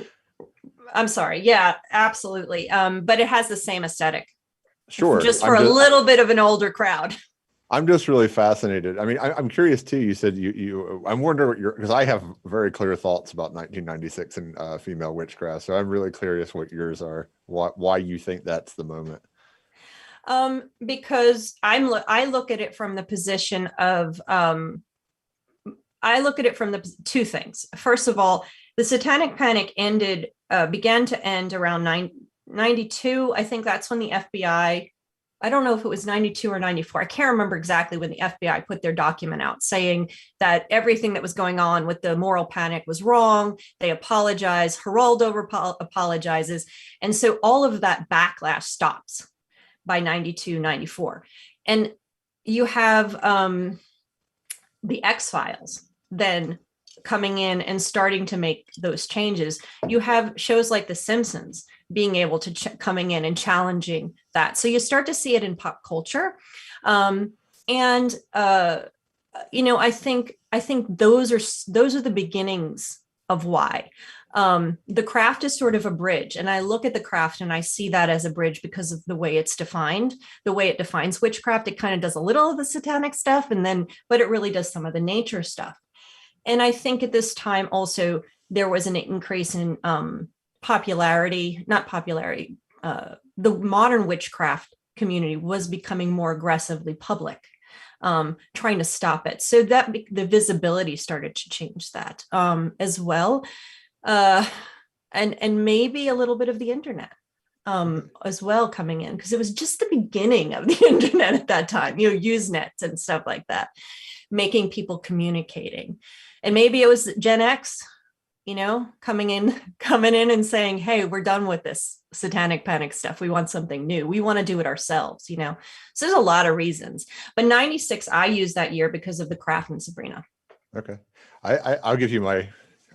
I'm sorry. Yeah, absolutely. But it has the same aesthetic. Sure. Just for a little bit of an older crowd. I'm just really fascinated. I mean, I'm curious too. You said I'm wondering what because I have very clear thoughts about 1996 and female witchcraft. So I'm really curious what yours are, why you think that's the moment. Because I look at it from the position of I look at it from the two things. First of all, the Satanic Panic began to end around 92. I think that's when the FBI, I don't know if it was 92 or 94. I can't remember exactly when the FBI put their document out saying that everything that was going on with the moral panic was wrong. They apologize. Geraldo apologizes. And so all of that backlash stops by 92, 94. And you have the X-Files then coming in and starting to make those changes. You have shows like The Simpsons being able to coming in and challenging that. So you start to see it in pop culture. I think those are the beginnings of why. The craft is sort of a bridge, and I look at the craft and I see that as a bridge because of the way it's defined, the way it defines witchcraft. It kind of does a little of the satanic stuff, but it really does some of the nature stuff. And I think at this time also there was an increase in the modern witchcraft community was becoming more aggressively public, trying to stop it. So that the visibility started to change that as well. And maybe a little bit of the internet as well coming in, because it was just the beginning of the internet at that time, Usenet and stuff like that, making people communicating. And maybe it was Gen X, coming in and saying, hey, we're done with this Satanic Panic stuff. We want something new. We want to do it ourselves, So there's a lot of reasons. But 96, I used that year because of the craft and Sabrina. Okay. I'll give you my,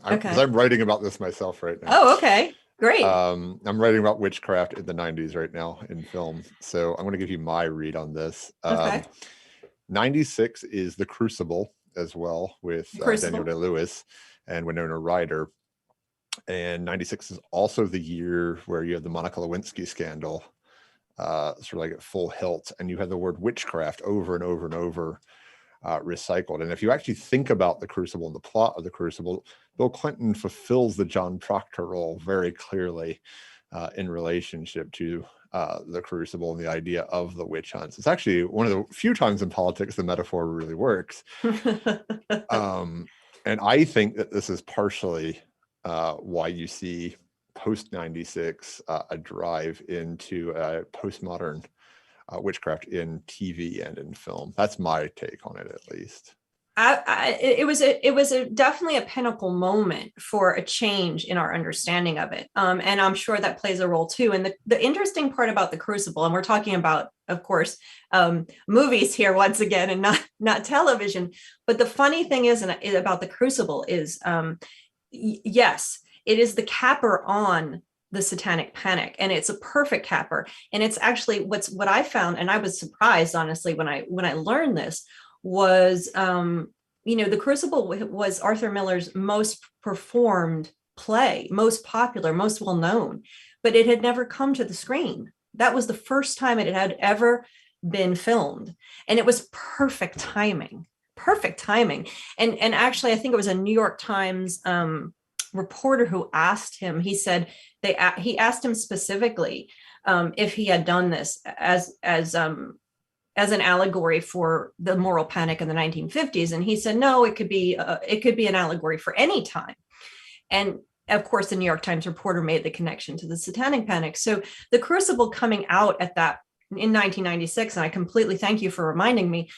because I'm writing about this myself right now. Oh, okay. Great. I'm writing about witchcraft in the 90s right now in film. So I'm going to give you my read on this. Okay. 96 is The Crucible as well, with Daniel Day-Lewis and Winona Ryder. And 96 is also the year where you had the Monica Lewinsky scandal, sort of like at full hilt, and you had the word witchcraft over and over and over recycled. And if you actually think about The Crucible and the plot of The Crucible, Bill Clinton fulfills the John Proctor role very clearly in relationship to The Crucible and the idea of the witch hunts. It's actually one of the few times in politics the metaphor really works. And I think that this is partially why you see post 96 a drive into postmodern witchcraft in TV and in film. That's my take on it, at least. It was definitely a pinnacle moment for a change in our understanding of it. And I'm sure that plays a role too. And the interesting part about The Crucible, and we're talking about, of course, movies here once again, and not television. But the funny thing is about The Crucible is, yes, it is the capper on the Satanic Panic, and it's a perfect capper. And it's actually what I found, and I was surprised, honestly, when I learned this, was The Crucible was Arthur Miller's most performed play, most popular, most well known, but it had never come to the screen. That was the first time it had ever been filmed, and it was perfect timing. And actually, I think it was a New York Times reporter who asked him. He said he asked him specifically if he had done this as an allegory for the moral panic in the 1950s. And he said, no, it could be an allegory for any time. And of course, the New York Times reporter made the connection to the Satanic Panic. So The Crucible coming out in 1996, and I completely thank you for reminding me,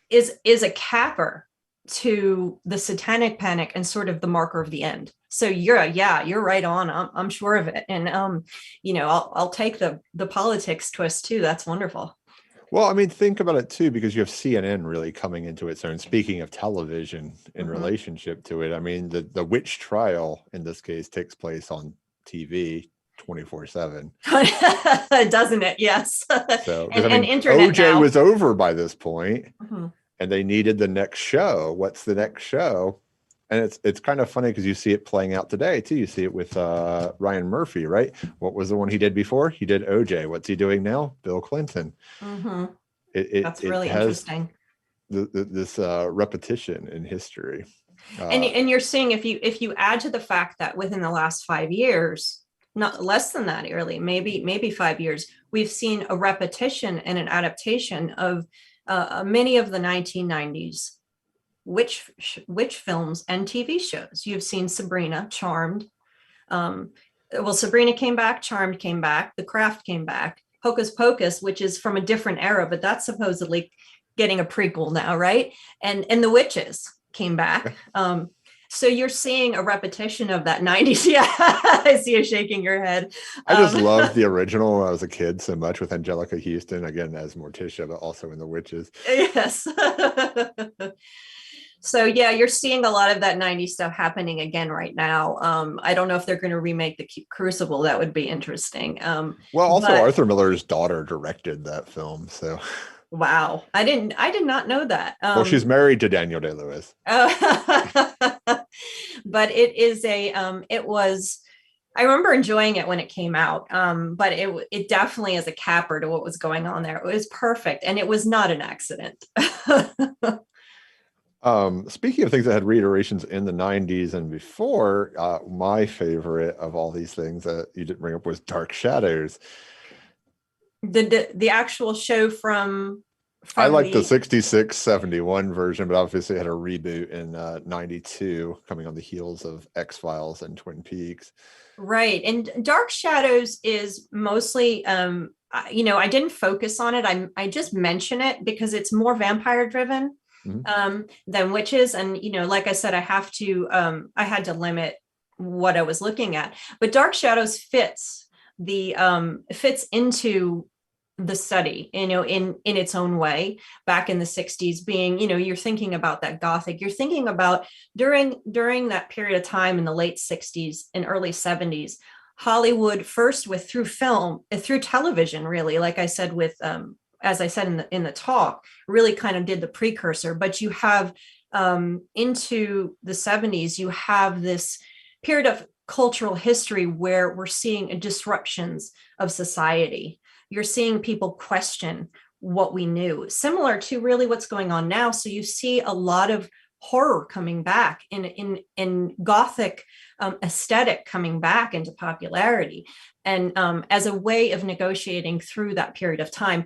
is a capper to the Satanic Panic and sort of the marker of the end. So you're right on. I'm sure of it. And, I'll take the politics twist too. That's wonderful. Well, I mean, think about it too, because you have CNN really coming into its own. Speaking of television in relationship to it, I mean, the witch trial in this case takes place on TV 24/7. Doesn't it? Yes. So, and internet OJ now was over by this point, and they needed the next show. What's the next show? And it's kind of funny because you see it playing out today too. You see it with Ryan Murphy, right? What was the one he did before? He did OJ. What's he doing now? Bill Clinton. That's really interesting. This repetition in history. And you're seeing if you add to the fact that within the last 5 years, not less than that, really, maybe 5 years, we've seen a repetition and an adaptation of many of the 1990s witch films and TV shows. You've seen Sabrina, Charmed. Well, Sabrina came back, Charmed came back, The Craft came back, Hocus Pocus, which is from a different era, but that's supposedly getting a prequel now, right? And The Witches came back. So you're seeing a repetition of that 90s. Yeah, I see you shaking your head. I just loved the original when I was a kid so much, with Angelica Houston, again, as Morticia, but also in The Witches. Yes. So yeah, you're seeing a lot of that 90s stuff happening again right now. I don't know if they're going to remake the Crucible. That would be interesting. Well, also but- Arthur Miller's daughter directed that film, so. Wow, I did not know that. Well, she's married to Daniel Day-Lewis. But it was, I remember enjoying it when it came out, but it definitely is a capper to what was going on there. It was perfect, and it was not an accident. Speaking of things that had reiterations in the 90s and before, my favorite of all these things that you didn't bring up was Dark Shadows. The actual show from I like the 66-71 version, but obviously it had a reboot in 92, coming on the heels of X-Files and Twin Peaks. Right. And Dark Shadows is mostly, I didn't focus on it. I just mention it because it's more vampire driven than witches. And, like I said, I had to limit what I was looking at. But Dark Shadows fits into the study, in its own way, back in the 60s, being, you're thinking about that Gothic, you're thinking about during that period of time in the late 60s and early 70s, Hollywood first through television, really, like I said, as I said in the talk, really kind of did the precursor. But you have into the 70s, you have this period of cultural history where we're seeing disruptions of society. You're seeing people question what we knew, similar to really what's going on now. So you see a lot of horror coming back in Gothic aesthetic coming back into popularity. And as a way of negotiating through that period of time,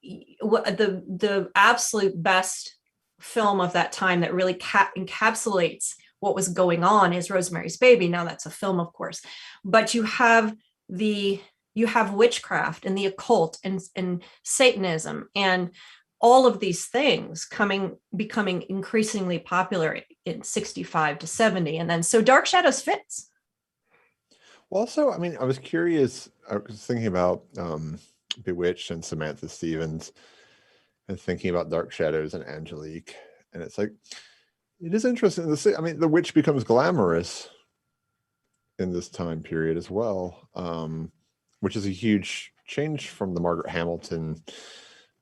the absolute best film of that time that really encapsulates what was going on is Rosemary's Baby. Now that's a film, of course, but you have witchcraft and the occult and Satanism and all of these things becoming increasingly popular in 65 to 70. And then so Dark Shadows fits. Well, also, I was curious, I was thinking about Bewitched and Samantha Stevens, and thinking about Dark Shadows and Angelique. And it's like, it is interesting to see. The witch becomes glamorous in this time period as well, which is a huge change from the Margaret Hamilton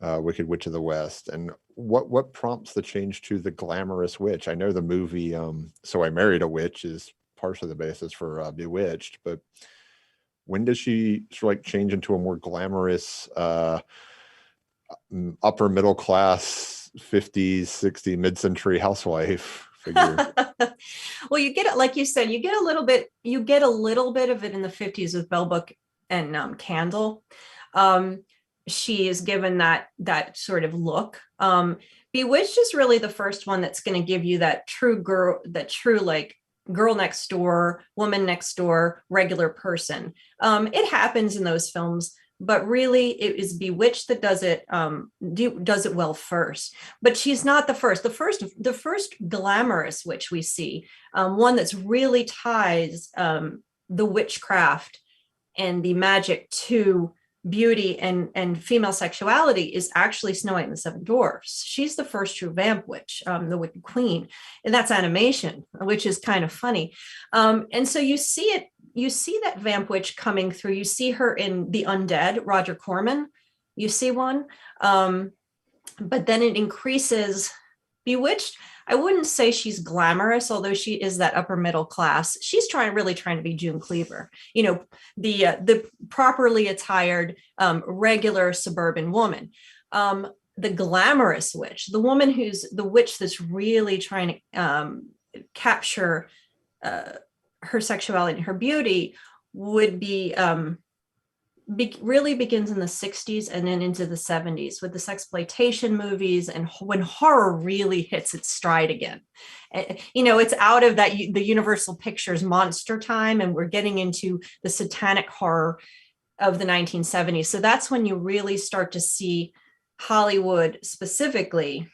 Wicked Witch of the West. And what prompts the change to the glamorous witch? I know the movie So I Married a Witch is partially the basis for Bewitched, but when does she sort of change into a more glamorous upper middle class 50s, 60s, mid-century housewife figure? Well, you get it, like you said, you get a little bit of it in the 50s with Bell Book and Candle. She is given that sort of look. Bewitched is really the first one that's going to give you that true like girl next door, woman next door, regular person. It happens in those films, but really it is Bewitched that does it well first. But she's not the first. The first glamorous witch we see, one that's really ties the witchcraft and the magic to beauty and female sexuality, is actually Snow White and the Seven Dwarfs. She's the first true vamp witch, the Wicked Queen, and that's animation, which is kind of funny. And so you see that vamp witch coming through. You see her in The Undead, Roger Corman. You see one, but then it increases. Bewitched, I wouldn't say she's glamorous, although she is that upper middle class. She's really trying to be June Cleaver, the properly attired, regular suburban woman. The glamorous witch, the woman who's the witch that's really trying to capture her sexuality and her beauty, would be really begins in the 60s and then into the 70s with the sexploitation movies, and when horror really hits its stride again. It's out of that the Universal Pictures monster time, and we're getting into the satanic horror of the 1970s. So that's when you really start to see Hollywood specifically,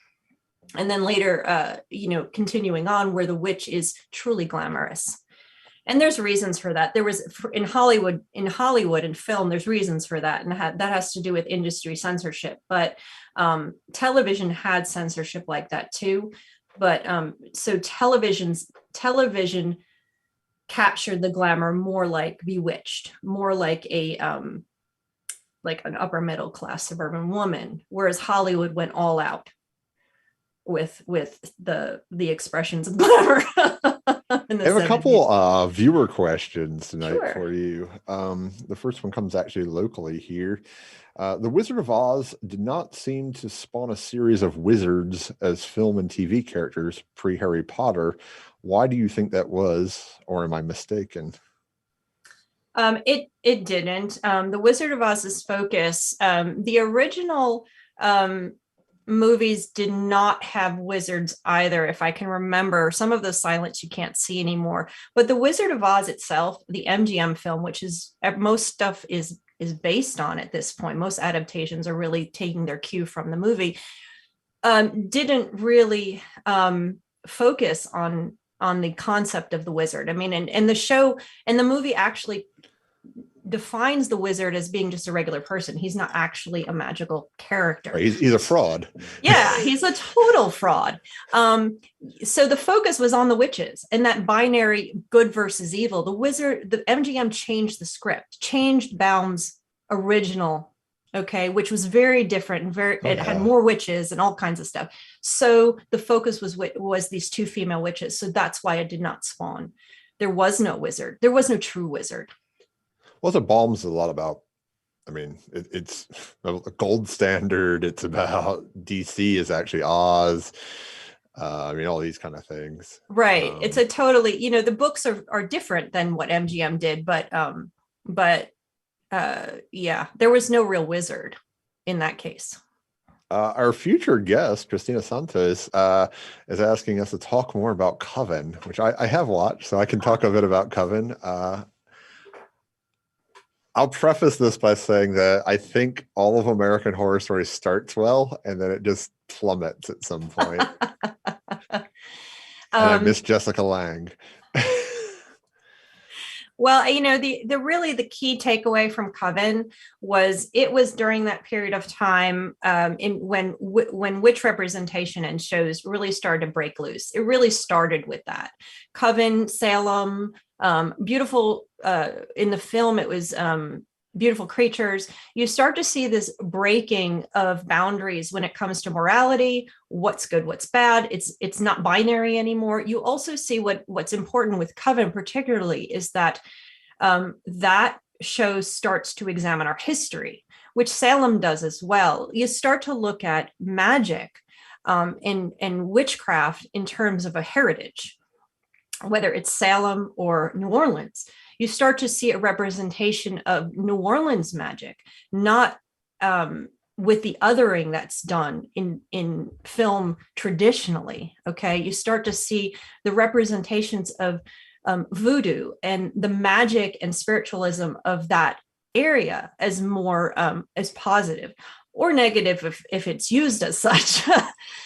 and then later continuing on, where the witch is truly glamorous. And there's reasons for that. There was in Hollywood and film, there's reasons for that. And that has to do with industry censorship. But television had censorship like that too. But so television captured the glamour more like Bewitched, more like like an upper middle class suburban woman, whereas Hollywood went all out with the expressions of glamour. I have a couple viewer questions tonight Sure. for you. The first one comes actually locally here. The Wizard of Oz did not seem to spawn a series of wizards as film and TV characters pre-Harry Potter. Why do you think that was, or am I mistaken? It didn't. The Wizard of Oz's focus, the original movies did not have wizards either, if I can remember. Some of the silence you can't see anymore. But the Wizard of Oz itself, the MGM film, which is most stuff is based on at this point, most adaptations are really taking their cue from the movie, didn't really focus on the concept of the wizard. I mean, and the show and the movie actually defines the wizard as being just a regular person. He's not actually a magical character. He's a fraud. Yeah, he's a total fraud. So the focus was on the witches and that binary good versus evil. The MGM changed the script, changed Baum's original, which was very different and it had more witches and all kinds of stuff. So the focus was these two female witches. So that's why it did not spawn. There was no wizard. There was no true wizard. Well, the Baum's a lot about, I mean, it's a gold standard. It's about DC is actually Oz. I mean, all these kind of things. Right. It's a totally, the books are different than what MGM did, but yeah, there was no real wizard in that case. Our future guest, Christina Santos, is asking us to talk more about Coven, which I have watched, so I can talk a bit about Coven. I'll preface this by saying that I think all of American Horror Story starts well, and then it just plummets at some point. And I miss Jessica Lange. Well, the key takeaway from Coven was it was during that period of time when witch representation and shows really started to break loose. It really started with that. Coven, Salem, beautiful in the film, it was beautiful creatures. You start to see this breaking of boundaries when it comes to morality, what's good, what's bad. It's not binary anymore. You also see what's important with Coven particularly is that that show starts to examine our history, which Salem does as well. You start to look at magic and witchcraft in terms of a heritage, whether it's Salem or New Orleans. You start to see a representation of New Orleans magic, not with the othering that's done in film traditionally. You start to see the representations of voodoo and the magic and spiritualism of that area as more as positive or negative if it's used as such.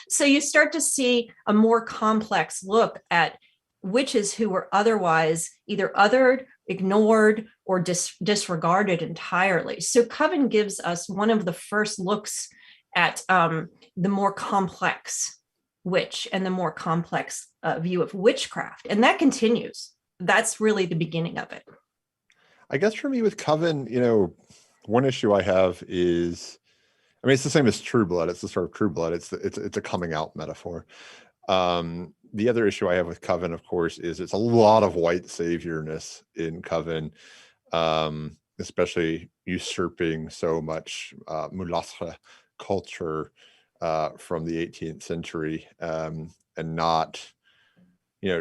So you start to see a more complex look at witches who were otherwise either othered, ignored, or disregarded entirely. So Coven gives us one of the first looks at the more complex witch and the more complex view of witchcraft. And that continues. That's really the beginning of it. I guess for me with Coven, one issue I have is, I mean, it's the same as True Blood. It's the sort of True Blood. It's a coming out metaphor. The other issue I have with Coven, of course, is it's a lot of white saviorness in Coven, especially usurping so much mulâtre culture from the 18th century, and not,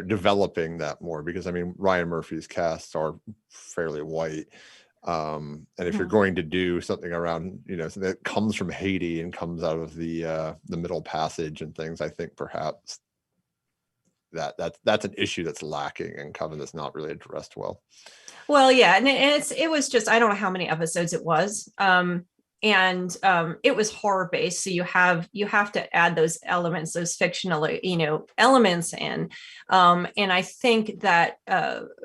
developing that more, because I mean, Ryan Murphy's casts are fairly white. And if you're going to do something around, something that comes from Haiti and comes out of the Middle Passage and things, I think perhaps that's an issue that's lacking and Coven that's not really addressed well. Well, yeah, and it was just, I don't know how many episodes it was. And it was horror based, so you have to add those elements, those fictional elements in, and I think that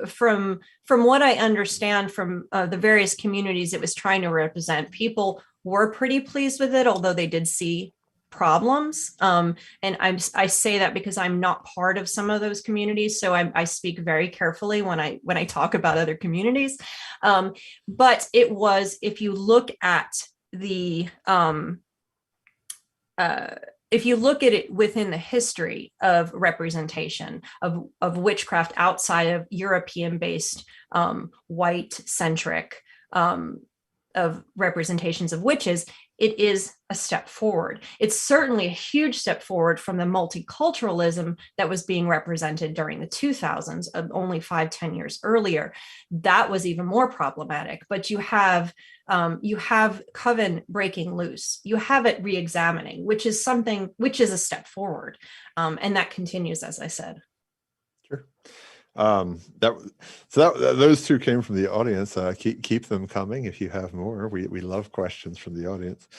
from what I understand from the various communities it was trying to represent, people were pretty pleased with it, although they did see problems, and I say that because I'm not part of some of those communities, so I speak very carefully when I talk about other communities, but it was, if you look at the if you look at it within the history of representation of witchcraft outside of European based white centric of representations of witches, it is a step forward. It's certainly a huge step forward from the multiculturalism that was being represented during the 2000s, only 5-10 years earlier. That was even more problematic. But you have Coven breaking loose. You have it re-examining, which is a step forward, and that continues, as I said. Sure. Those two came from the audience. Keep them coming if you have more. We love questions from the audience.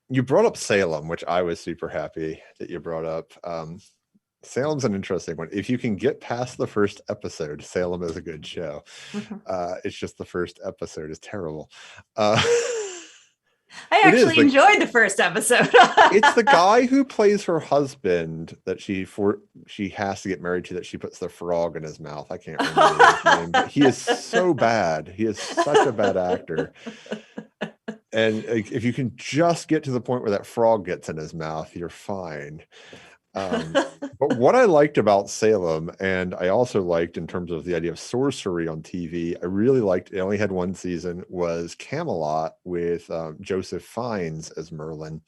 You brought up Salem, which I was super happy that you brought up. Salem's an interesting one. If you can get past the first episode, Salem is a good show. It's just the first episode is terrible. I actually enjoyed the first episode. It's the guy who plays her husband that she has to get married to, that she puts the frog in his mouth. I can't remember his name, but he is so bad. He is such a bad actor. And if you can just get to the point where that frog gets in his mouth, you're fine. But what I liked about Salem, and I also liked in terms of the idea of sorcery on TV, I really liked, it only had one season, was Camelot with Joseph Fiennes as Merlin,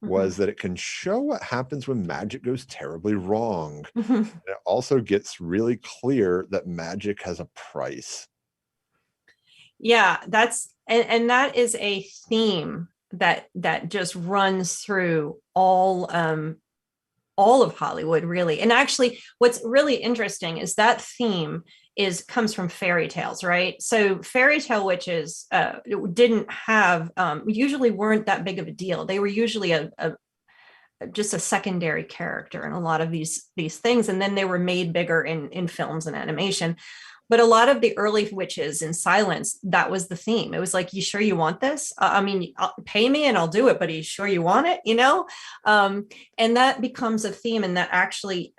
was that it can show what happens when magic goes terribly wrong. And it also gets really clear that magic has a price. Yeah, and that is a theme that just runs through all of Hollywood, really. And actually, what's really interesting is that theme comes from fairy tales, right? So fairy tale witches didn't have, usually weren't that big of a deal. They were usually just a secondary character in a lot of these things, and then they were made bigger in films and animation. But a lot of the early witches in silence, that was the theme. It was like, you sure you want this? Pay me and I'll do it, but are you sure you want it? And that becomes a theme. And that actually,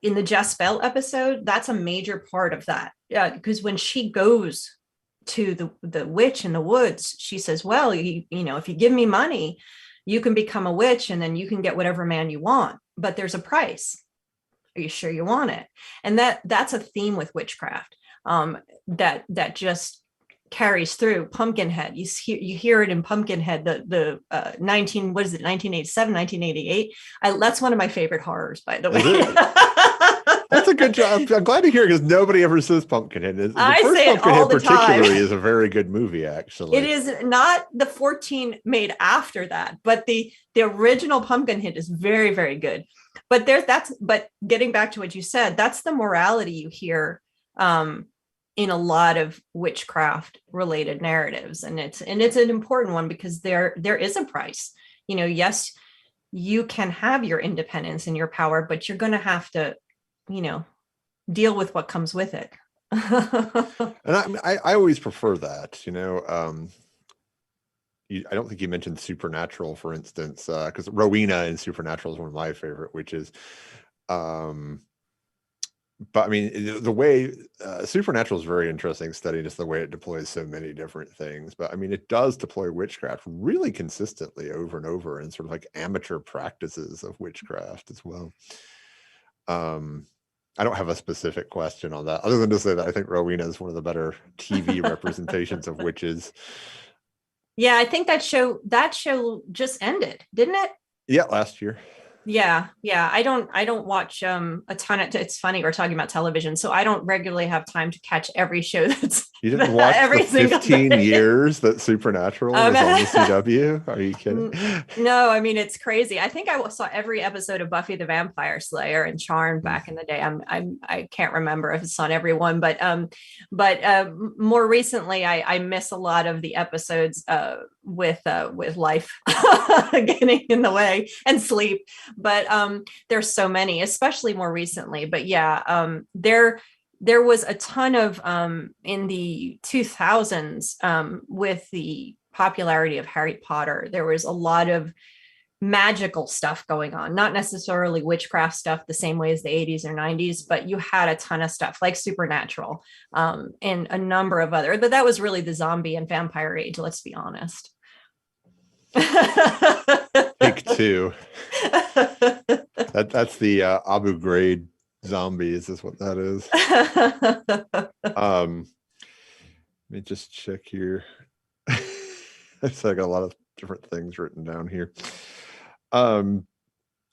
in the Jezebel episode, that's a major part of that. Because when she goes to the witch in the woods, she says, well, if you give me money, you can become a witch and then you can get whatever man you want. But there's a price. Are you sure you want it? And that's a theme with witchcraft. That just carries through. Pumpkinhead, you hear it in Pumpkinhead, the 1987, 1988. That's one of my favorite horrors, by the way. That's a good job. I'm glad to hear it, because nobody ever says Pumpkinhead. The I first say it Pumpkinhead all the time. particularly is a very good movie, actually. It is not the 14 made after that, but the original Pumpkinhead is very, very good. But but getting back to what you said, that's the morality you hear in a lot of witchcraft related narratives, and it's an important one, because there is a price. Yes, you can have your independence and your power, but you're going to have to deal with what comes with it. And I always prefer that. I don't think you mentioned Supernatural, for instance, because Rowena in Supernatural is one of my favorite witches. But I mean, the way Supernatural is very interesting, studying just the way it deploys so many different things. But I mean, it does deploy witchcraft really consistently over and over, and sort of like amateur practices of witchcraft as well. I don't have a specific question on that, other than to say that I think Rowena is one of the better TV representations of witches. Yeah, I think that show just ended, didn't it? Yeah, last year. Yeah, yeah. I don't watch a ton of, it's funny we're talking about television, so I don't regularly have time to catch every show that's You didn't watch the every single 15 day. years that Supernatural was on the CW? Are you kidding? No, I mean it's crazy. I think I saw every episode of Buffy the Vampire Slayer and Charmed back in the day. I can't remember if it's on every one, but more recently I miss a lot of the episodes with life getting in the way and sleep. But there's so many, especially more recently. But yeah, there was a ton of in the 2000s with the popularity of Harry Potter. There was a lot of magical stuff going on, not necessarily witchcraft stuff the same way as the 80s or 90s, but you had a ton of stuff like Supernatural and a number of other, but that was really the zombie and vampire age, let's be honest. Take two. That's the Abu Ghraib zombies is what that is. Let me just check here. So I got a lot of different things written down here.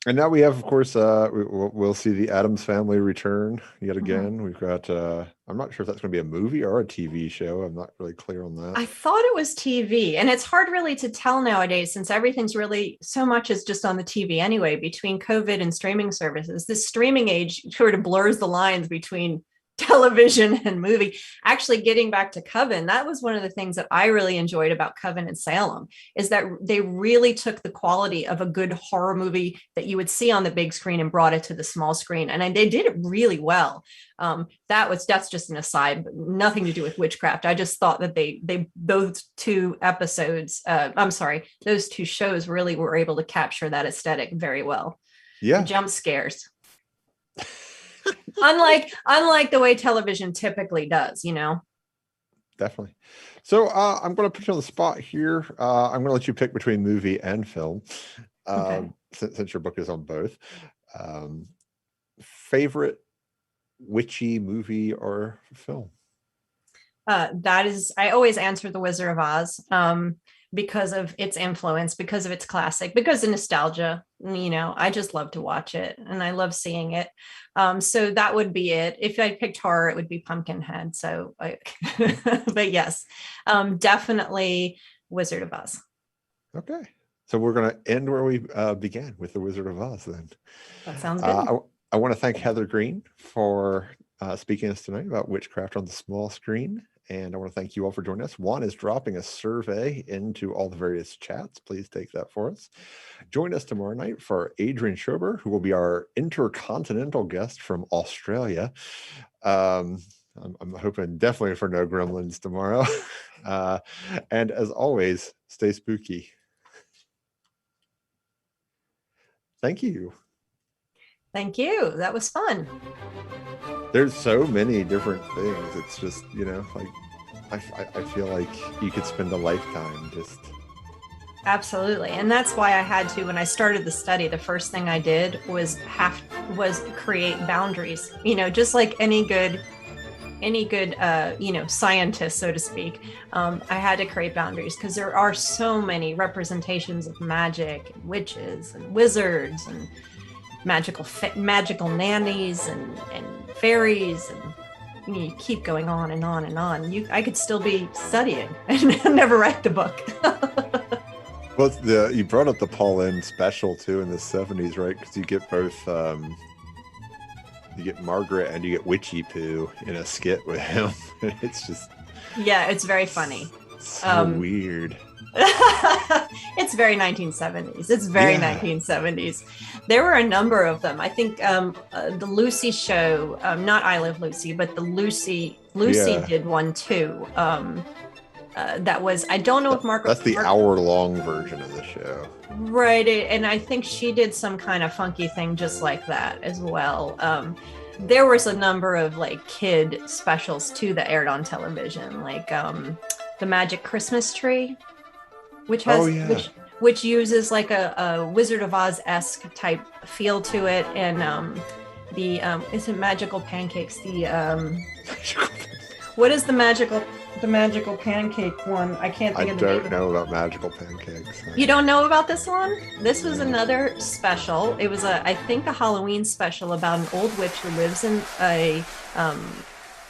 And now we have, of course, we'll see the Addams Family return yet again. We've got, I'm not sure if that's going to be a movie or a TV show. I'm not really clear on that. I thought it was TV, and it's hard really to tell nowadays since everything's really so much is just on the TV anyway, between COVID and streaming services. This streaming age sort of blurs the lines between television and movie. Actually, getting back to Coven, that was one of the things that I really enjoyed about Coven and Salem, is that they really took the quality of a good horror movie that you would see on the big screen and brought it to the small screen, and they did it really well. That's just an aside, but nothing to do with witchcraft. I just thought that those two episodes, those two shows really were able to capture that aesthetic very well. Yeah, the jump scares. unlike the way television typically does, Definitely. So I'm going to put you on the spot here. I'm going to let you pick between movie and film, Okay. since your book is on both. Favorite witchy movie or film? I always answer The Wizard of Oz because of its influence, because of its classic, because of nostalgia. I just love to watch it and I love seeing it. So that would be it. If I picked horror, it would be Pumpkinhead. But yes, definitely Wizard of Oz. Okay. So we're going to end where we began with The Wizard of Oz then. That sounds good. I want to thank Heather Greene for speaking to us tonight about witchcraft on the small screen. And I want to thank you all for joining us. Juan is dropping a survey into all the various chats. Please take that for us. Join us tomorrow night for Adrian Schober, who will be our intercontinental guest from Australia. I'm hoping definitely for no gremlins tomorrow. And as always, stay spooky. Thank you. Thank you. That was fun. There's so many different things. It's just, like I feel like you could spend a lifetime just. Absolutely. And that's why I had to, when I started the study, the first thing I did was create boundaries, just like any good scientist, so to speak. I had to create boundaries because there are so many representations of magic and witches and wizards and magical nannies and fairies, and you keep going on and on and on. I could still be studying and never write the book. Well, you brought up the Paul N special too in the 70s, right? Because you get both, you get Margaret and you get Witchy Poo in a skit with him. It's just, yeah, it's very funny. So weird. It's very 1970s. It's very 1970s. There were a number of them. I think the Lucy show, not I Love Lucy, but the Lucy did one too. That was, I don't know if Margaret. That's the hour-long version of the show. Right. And I think she did some kind of funky thing just like that as well. There was a number of like kid specials too that aired on television, like the Magic Christmas Tree, which has which uses like a Wizard of Oz-esque type feel to it, and isn't Magical Pancakes the what is the magical the magical pancake one. I can't I think of the name. don't know about magical pancakes. You don't know about this one? This was another special. It was I think a Halloween special about an old witch who lives in a